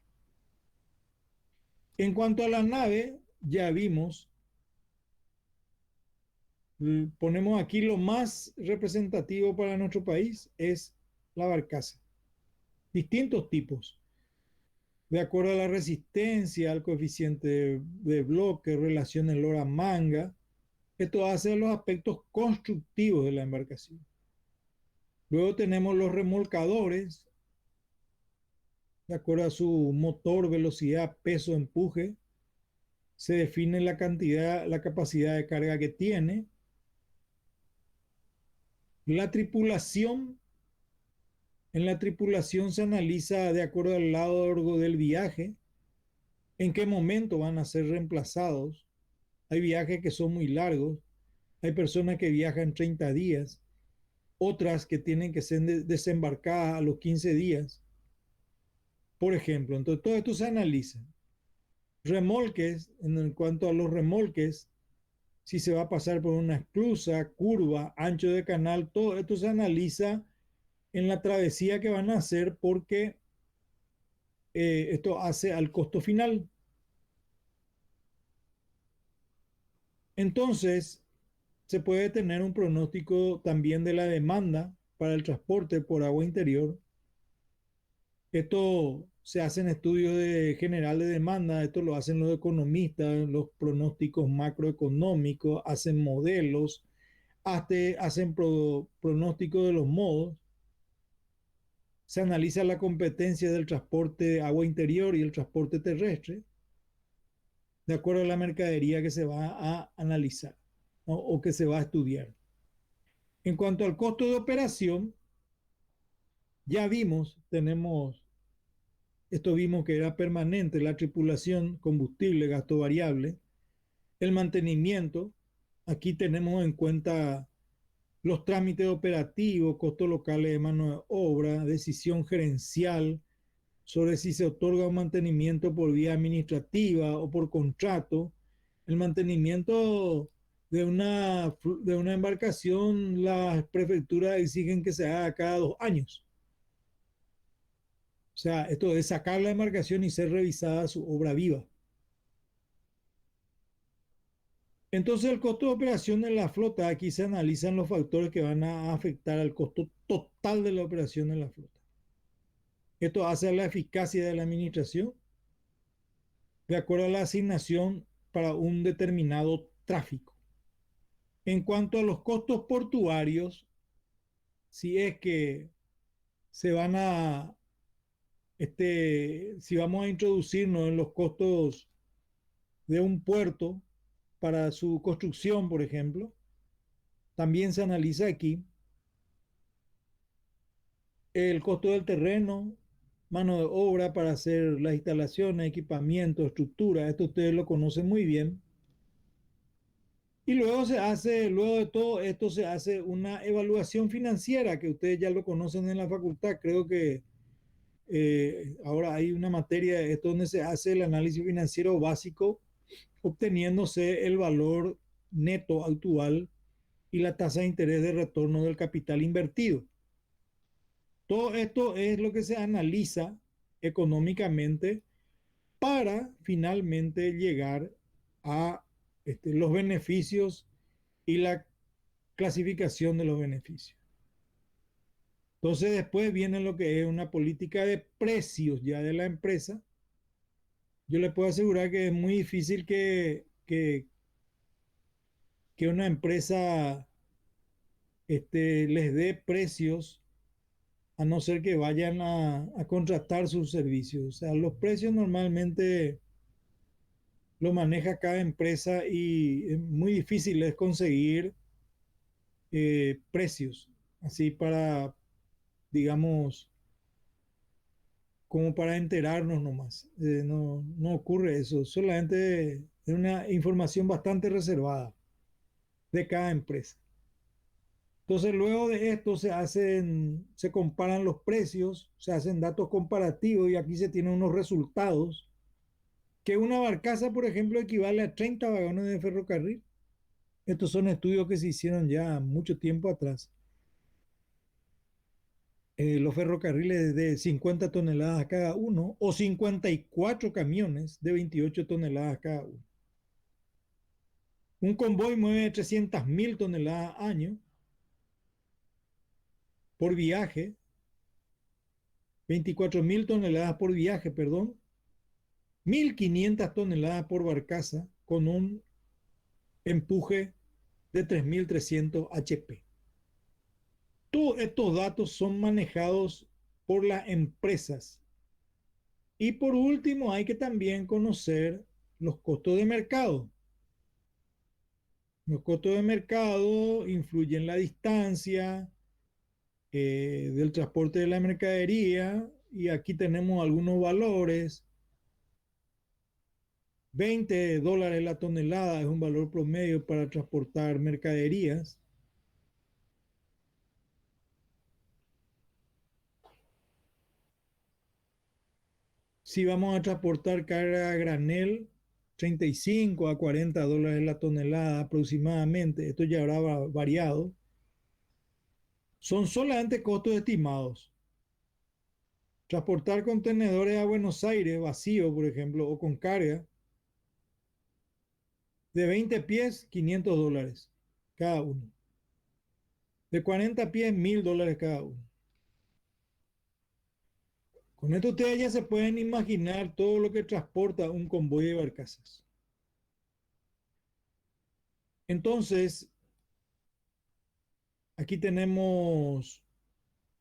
En cuanto a la nave, ya vimos, ponemos aquí lo más representativo para nuestro país es la barcaza. Distintos tipos, de acuerdo a la resistencia, al coeficiente de bloque, relación eslora-manga. Esto hace los aspectos constructivos de la embarcación. Luego tenemos los remolcadores, de acuerdo a su motor, velocidad, peso, empuje. Se define la cantidad, la capacidad de carga que tiene. La tripulación, en la tripulación se analiza de acuerdo al largo del viaje, en qué momento van a ser reemplazados. Hay viajes que son muy largos, hay personas que viajan 30 días, otras que tienen que ser desembarcadas a los 15 días. Por ejemplo, entonces todo esto se analiza. Remolques, en cuanto a los remolques, si se va a pasar por una esclusa, curva, ancho de canal, todo esto se analiza en la travesía que van a hacer porque esto hace al costo final. Entonces, se puede tener un pronóstico también de la demanda para el transporte por agua interior. Esto se hace en estudios general de demanda, esto lo hacen los economistas, los pronósticos macroeconómicos, hacen modelos, hacen pronósticos de los modos. Se analiza la competencia del transporte de agua interior y el transporte terrestre, de acuerdo a la mercadería que se va a analizar, ¿no? O que se va a estudiar. En cuanto al costo de operación, ya vimos que era permanente la tripulación, combustible, gasto variable, el mantenimiento. Aquí tenemos en cuenta los trámites operativos, costos locales de mano de obra, decisión gerencial sobre si se otorga un mantenimiento por vía administrativa o por contrato. El mantenimiento de una embarcación, las prefecturas exigen que se haga cada 2 años. O sea, esto es sacar la embarcación y ser revisada su obra viva. Entonces, el costo de operación de la flota, aquí se analizan los factores que van a afectar al costo total de la operación de la flota. Esto hace a la eficacia de la administración de acuerdo a la asignación para un determinado tráfico. En cuanto a los costos portuarios, si es que se van a, si vamos a introducirnos en los costos de un puerto para su construcción, por ejemplo, también se analiza aquí el costo del terreno, mano de obra para hacer las instalaciones, equipamiento, estructura. Esto ustedes lo conocen muy bien. Y luego luego de todo esto se hace una evaluación financiera que ustedes ya lo conocen en la facultad. Creo que ahora hay una materia, esto donde se hace el análisis financiero básico, obteniéndose el valor neto actual y la tasa de interés de retorno del capital invertido. Todo esto es lo que se analiza económicamente para finalmente llegar a los beneficios y la clasificación de los beneficios. Entonces después viene lo que es una política de precios ya de la empresa. Yo le puedo asegurar que es muy difícil que que una empresa les dé precios a no ser que vayan a contratar sus servicios. O sea, los precios normalmente lo maneja cada empresa y es muy difícil es conseguir precios así para, digamos, como para enterarnos nomás. No ocurre eso, solamente es una información bastante reservada de cada empresa. Entonces, luego de esto se comparan los precios, se hacen datos comparativos y aquí se tienen unos resultados que una barcaza, por ejemplo, equivale a 30 vagones de ferrocarril. Estos son estudios que se hicieron ya mucho tiempo atrás. Los ferrocarriles de 50 toneladas cada uno o 54 camiones de 28 toneladas cada uno. Un convoy mueve 300.000 toneladas año por viaje, 24.000 toneladas por viaje, perdón, 1.500 toneladas por barcaza con un empuje de 3.300 HP. Todos estos datos son manejados por las empresas. Y por último, hay que también conocer los costos de mercado. Los costos de mercado influyen la distancia del transporte de la mercadería y aquí tenemos algunos valores. $20 la tonelada es un valor promedio para transportar mercaderías. Si vamos a transportar carga a granel, 35 a $40 la tonelada aproximadamente. Esto ya habrá variado. Son solamente costos estimados. Transportar contenedores a Buenos Aires vacío, por ejemplo, o con carga, de 20 pies, $500 cada uno. De 40 pies, $1.000 cada uno. Con esto ustedes ya se pueden imaginar todo lo que transporta un convoy de barcazas. Entonces, aquí tenemos,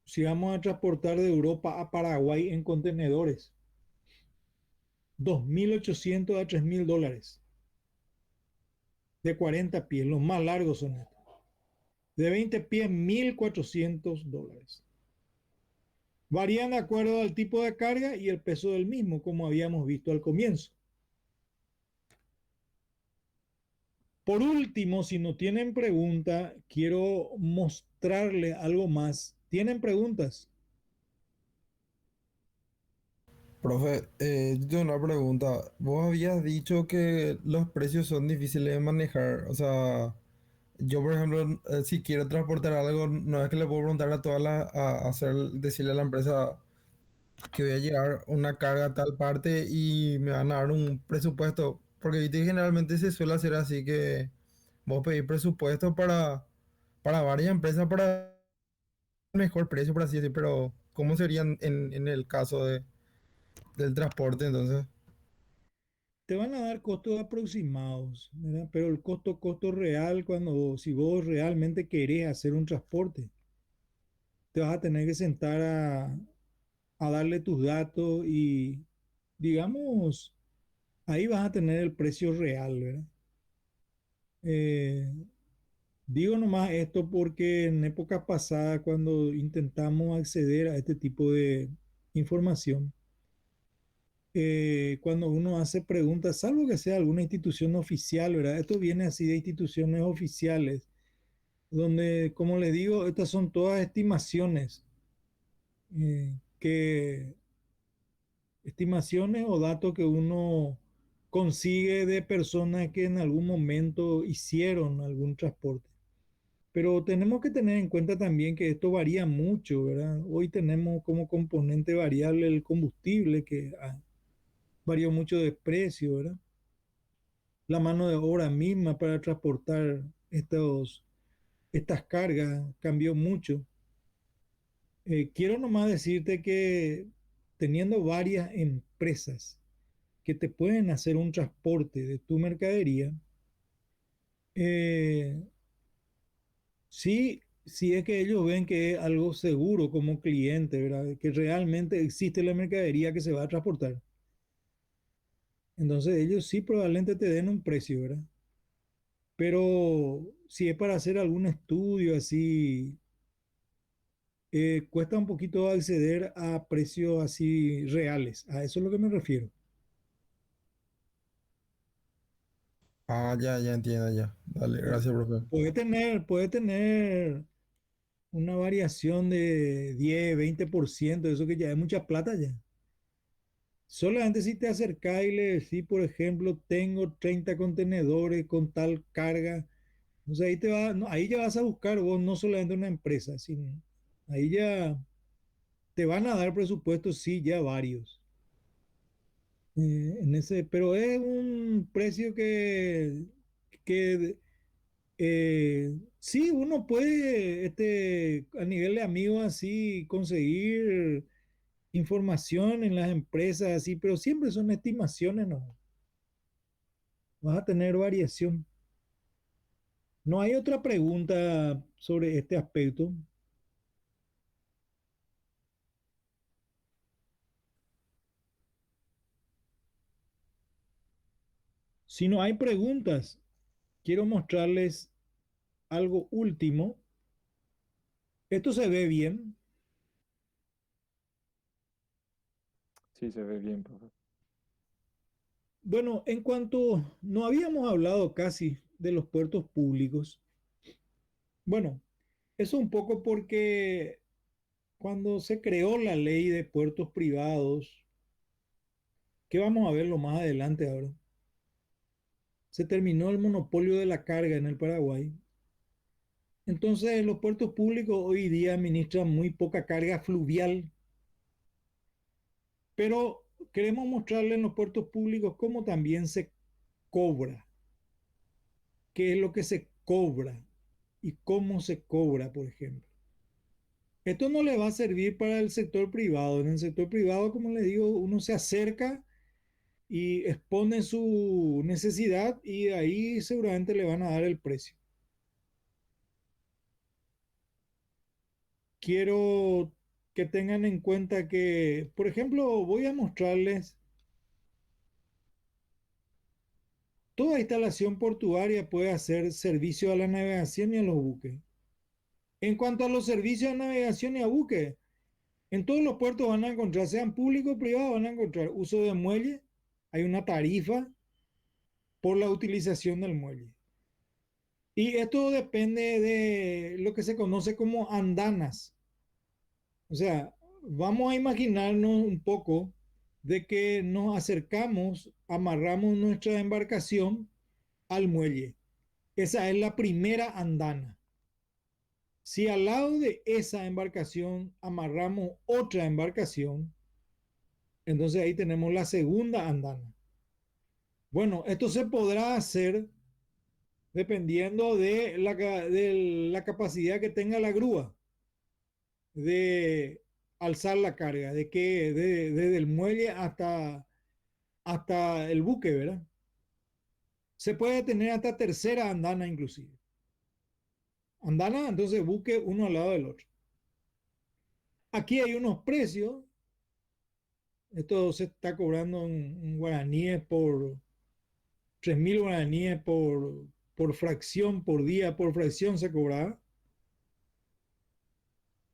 si vamos a transportar de Europa a Paraguay en contenedores, $2.800 a $3.000. De 40 pies, los más largos son estos. De 20 pies, $1.400. Varían de acuerdo al tipo de carga y el peso del mismo, como habíamos visto al comienzo. Por último, si no tienen pregunta, quiero mostrarle algo más. ¿Tienen preguntas? Profe, yo tengo una pregunta. Vos habías dicho que los precios son difíciles de manejar. O sea, yo, por ejemplo, si quiero transportar algo, no es que le puedo preguntar a todas las, a hacer, decirle a la empresa que voy a llevar una carga a tal parte y me van a dar un presupuesto. Porque viste que generalmente se suele hacer así que vos pedís presupuesto para varias empresas para mejor precio, por así decir. Pero, ¿cómo sería en el caso del transporte entonces? Te van a dar costos aproximados, ¿verdad? Pero el costo real, si vos realmente querés hacer un transporte, te vas a tener que sentar a darle tus datos y, digamos, ahí vas a tener el precio real, ¿verdad? Eh, Digo nomás esto porque en épocas pasadas, cuando intentamos acceder a este tipo de información, cuando uno hace preguntas, salvo que sea alguna institución oficial, ¿verdad? Esto viene así de instituciones oficiales, donde, como les digo, estas son todas estimaciones, que estimaciones o datos que uno consigue de personas que en algún momento hicieron algún transporte. Pero tenemos que tener en cuenta también que esto varía mucho, ¿verdad? Hoy tenemos como componente variable el combustible, que varió mucho de precio, ¿verdad? La mano de obra misma para transportar estas cargas cambió mucho. Quiero nomás decirte que teniendo varias empresas que te pueden hacer un transporte de tu mercadería, Eh, sí, sí es que ellos ven que es algo seguro como cliente, ¿verdad? Que realmente existe la mercadería que se va a transportar. Entonces ellos sí probablemente te den un precio, ¿verdad? Pero si es para hacer algún estudio así, cuesta un poquito acceder a precios así reales. A eso es lo que me refiero. Ah, ya entiendo, ya. Dale, O sea, gracias, profe. puede tener una variación de 10, 20%, eso que ya es mucha plata ya. Solamente si te acercás y le decís, por ejemplo, tengo 30 contenedores con tal carga, o sea, ahí, no, ahí ya vas a buscar vos no solamente una empresa, sino ahí ya te van a dar presupuestos, sí, ya varios. En ese, pero es un precio que sí, uno puede a nivel de amigos así conseguir información en las empresas así, pero siempre son estimaciones, ¿no? Vas a tener variación. No hay otra pregunta sobre este aspecto. Si no hay preguntas, quiero mostrarles algo último. Esto se ve bien. Sí, se ve bien, profe. Bueno, en cuanto no habíamos hablado casi de los puertos públicos, bueno, eso un poco porque cuando se creó la ley de puertos privados, que vamos a verlo más adelante ahora, se terminó el monopolio de la carga en el Paraguay. Entonces los puertos públicos hoy día administran muy poca carga fluvial, pero queremos mostrarles en los puertos públicos cómo también se cobra, qué es lo que se cobra y cómo se cobra, por ejemplo. Esto no le va a servir para el sector privado. En el sector privado, como les digo, uno se acerca y expone su necesidad y de ahí seguramente le van a dar el precio. Quiero que tengan en cuenta que, por ejemplo, voy a mostrarles toda instalación portuaria puede hacer servicio a la navegación y a los buques. En cuanto a los servicios de navegación y a buques, en todos los puertos van a encontrar, sean públicos o privados, van a encontrar uso de muelle, hay una tarifa por la utilización del muelle. Y esto depende de lo que se conoce como andanas. O sea, vamos a imaginarnos un poco de que nos acercamos, amarramos nuestra embarcación al muelle. Esa es la primera andana. Si al lado de esa embarcación amarramos otra embarcación, entonces ahí tenemos la segunda andana. Bueno, esto se podrá hacer dependiendo de la capacidad que tenga la grúa de alzar la carga, desde el muelle hasta el buque, ¿verdad? Se puede tener hasta tercera andana inclusive. Andana, entonces buque uno al lado del otro. Aquí hay unos precios. Esto se está cobrando en guaraníes por 3.000 guaraníes por fracción, por día, por fracción se cobraba.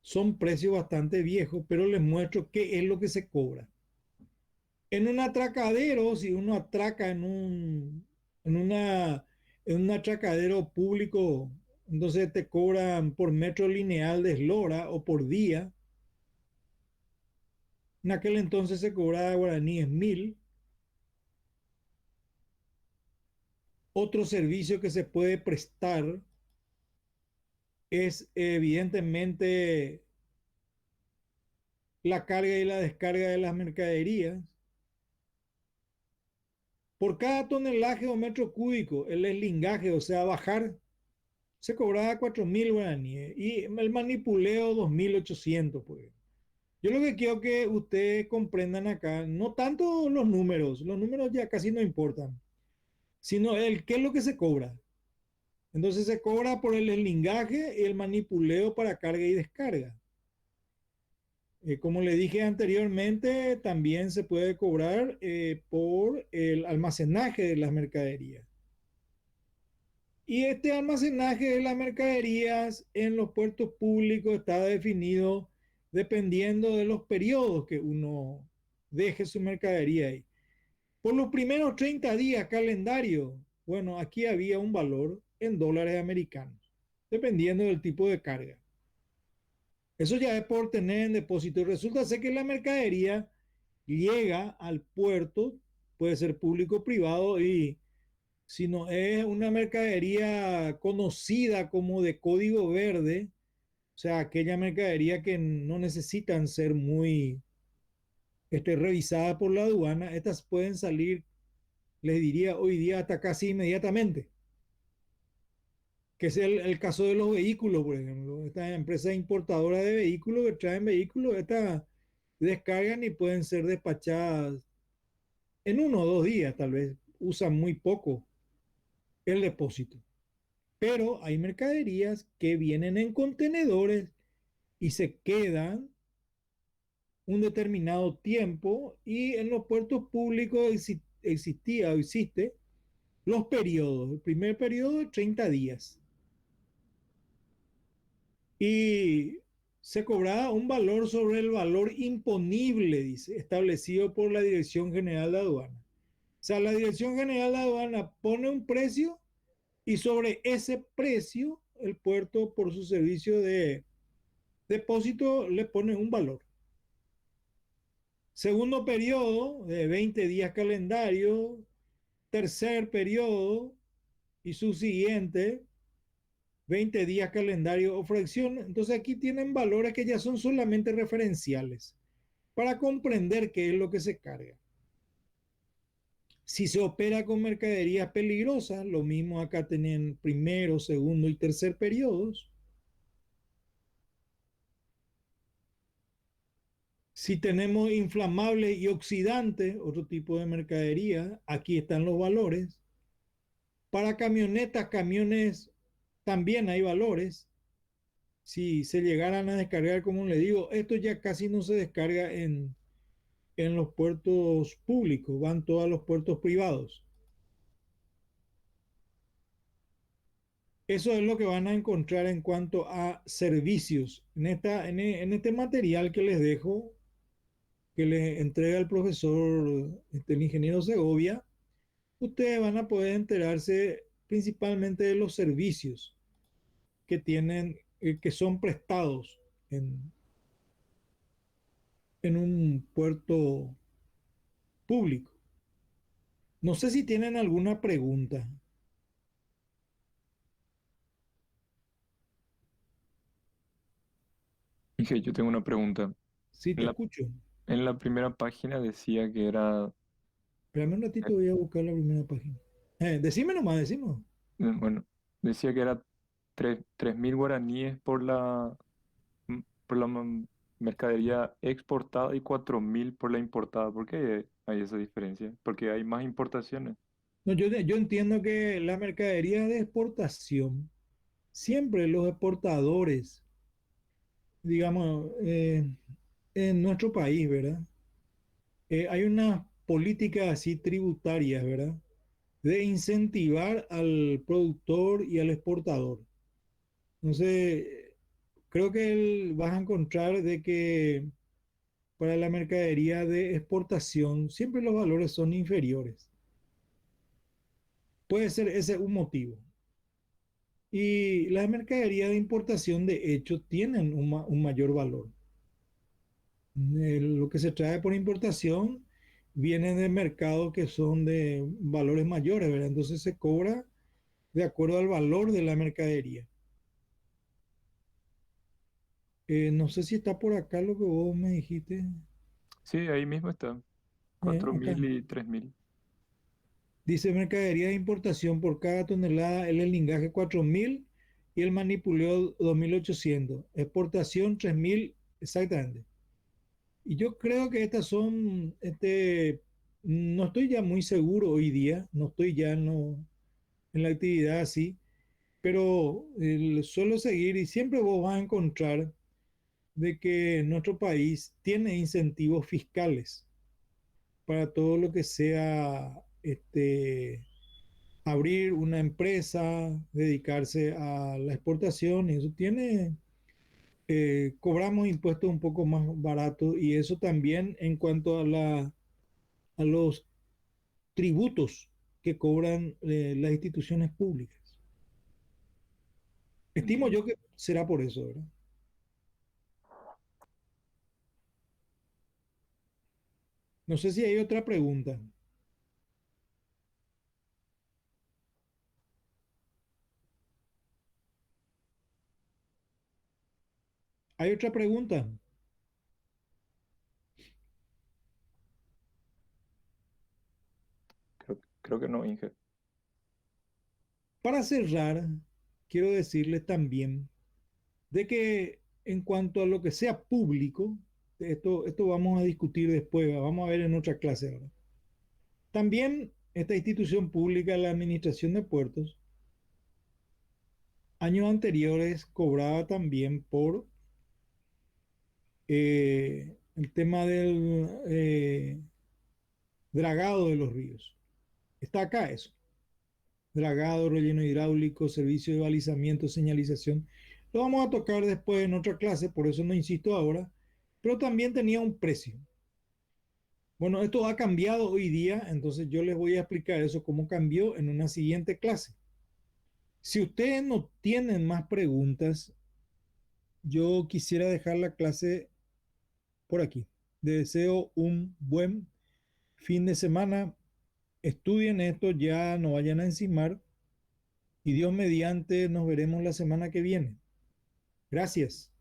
Son precios bastante viejos, pero les muestro qué es lo que se cobra. En un atracadero, si uno atraca en, una, en un atracadero público, entonces te cobran por metro lineal de eslora o por día. En aquel entonces se cobraba guaraníes 1.000. Otro servicio que se puede prestar es evidentemente la carga y la descarga de las mercaderías. Por cada tonelaje o metro cúbico, el eslingaje, o sea, bajar, se cobraba 4.000 guaraníes y el manipuleo 2.800. Pues. Yo lo que quiero que ustedes comprendan acá, no tanto los números ya casi no importan, sino el qué es lo que se cobra. Entonces se cobra por el eslingaje y el manipuleo para carga y descarga. Como le dije anteriormente, también se puede cobrar por el almacenaje de las mercaderías. Y este almacenaje de las mercaderías en los puertos públicos está definido dependiendo de los periodos que uno deje su mercadería ahí. Por los primeros 30 días calendario, bueno, aquí había un valor en dólares americanos, dependiendo del tipo de carga. Eso ya es por tener en depósito. Resulta ser que la mercadería llega al puerto, puede ser público o privado, y si no es una mercadería conocida como de código verde, o sea, aquella mercadería que no necesitan ser muy revisada por la aduana, estas pueden salir, les diría hoy día, hasta casi inmediatamente. Que es el caso de los vehículos, por ejemplo. Estas empresas importadoras de vehículos que traen vehículos, estas descargan y pueden ser despachadas en 1 o 2 días, tal vez. Usan muy poco el depósito. Pero hay mercaderías que vienen en contenedores y se quedan un determinado tiempo, y en los puertos públicos existía o existe los periodos. El primer periodo es 30 días. Y se cobraba un valor sobre el valor imponible, dice, establecido por la Dirección General de Aduana. O sea, la Dirección General de Aduana pone un precio y sobre ese precio el puerto, por su servicio de depósito, le pone un valor. Segundo periodo de 20 días calendario, tercer periodo y su siguiente 20 días calendario o fracción. Entonces aquí tienen valores que ya son solamente referenciales para comprender qué es lo que se carga. Si se opera con mercaderías peligrosas, lo mismo acá tienen primero, segundo y tercer periodos. Si tenemos inflamables y oxidantes, otro tipo de mercadería, aquí están los valores. Para camionetas, camiones, también hay valores. Si se llegaran a descargar, como le digo, esto ya casi no se descarga en los puertos públicos, van todos a los puertos privados. Eso es lo que van a encontrar en cuanto a servicios. En este material que les dejo, que les entrega el profesor, el ingeniero Segovia, ustedes van a poder enterarse principalmente de los servicios que tienen, que son prestados en un puerto público. No sé si tienen alguna pregunta. Dije, yo tengo una pregunta. Sí, En te la, escucho. en la primera página decía que era, Espérame un ratito, voy a buscar la primera página. Decime nomás, decimos. bueno, decía que era 3.000 guaraníes por la mercadería exportada y 4.000 por la importada. ¿Por qué hay esa diferencia? Porque hay más importaciones. No, yo entiendo que la mercadería de exportación, siempre los exportadores, digamos, en nuestro país, ¿verdad? Hay unas políticas así tributarias, ¿verdad? De incentivar al productor y al exportador. Entonces, creo que vas a encontrar de que para la mercadería de exportación siempre los valores son inferiores. Puede ser ese un motivo. Y las mercaderías de importación, de hecho, tienen un mayor valor. Lo que se trae por importación viene de mercados que son de valores mayores, ¿verdad? Entonces se cobra de acuerdo al valor de la mercadería. No sé si está por acá lo que vos me dijiste. Sí, ahí mismo está. cuatro Acá. mil y 3.000. Dice mercadería de importación por cada tonelada, el eslingaje 4.000 y el manipuleo 2.800. Exportación 3.000 exactamente. Y yo creo que estas son, no estoy ya muy seguro hoy día, no estoy ya en la actividad así, pero suelo seguir y siempre vos vas a encontrar de que nuestro país tiene incentivos fiscales para todo lo que sea abrir una empresa, dedicarse a la exportación, y eso tiene, cobramos impuestos un poco más baratos y eso también en cuanto a los tributos que cobran las instituciones públicas. Estimo yo que será por eso, ¿verdad? No sé si hay otra pregunta. ¿Hay otra pregunta? Creo que no, Inge. Para cerrar, quiero decirles también de que en cuanto a lo que sea público, esto vamos a discutir después, vamos a ver en otra clase ahora. También esta institución pública, la Administración de Puertos, años anteriores cobraba también por el tema del dragado de los ríos. Está acá eso. Dragado, relleno hidráulico, servicio de balizamiento, señalización. Lo vamos a tocar después en otra clase, por eso no insisto ahora, pero también tenía un precio. Bueno, esto ha cambiado hoy día, entonces yo les voy a explicar eso, cómo cambió en una siguiente clase. Si ustedes no tienen más preguntas, yo quisiera dejar la clase por aquí. Les deseo un buen fin de semana. Estudien esto, ya no vayan a encimar y Dios mediante nos veremos la semana que viene. Gracias.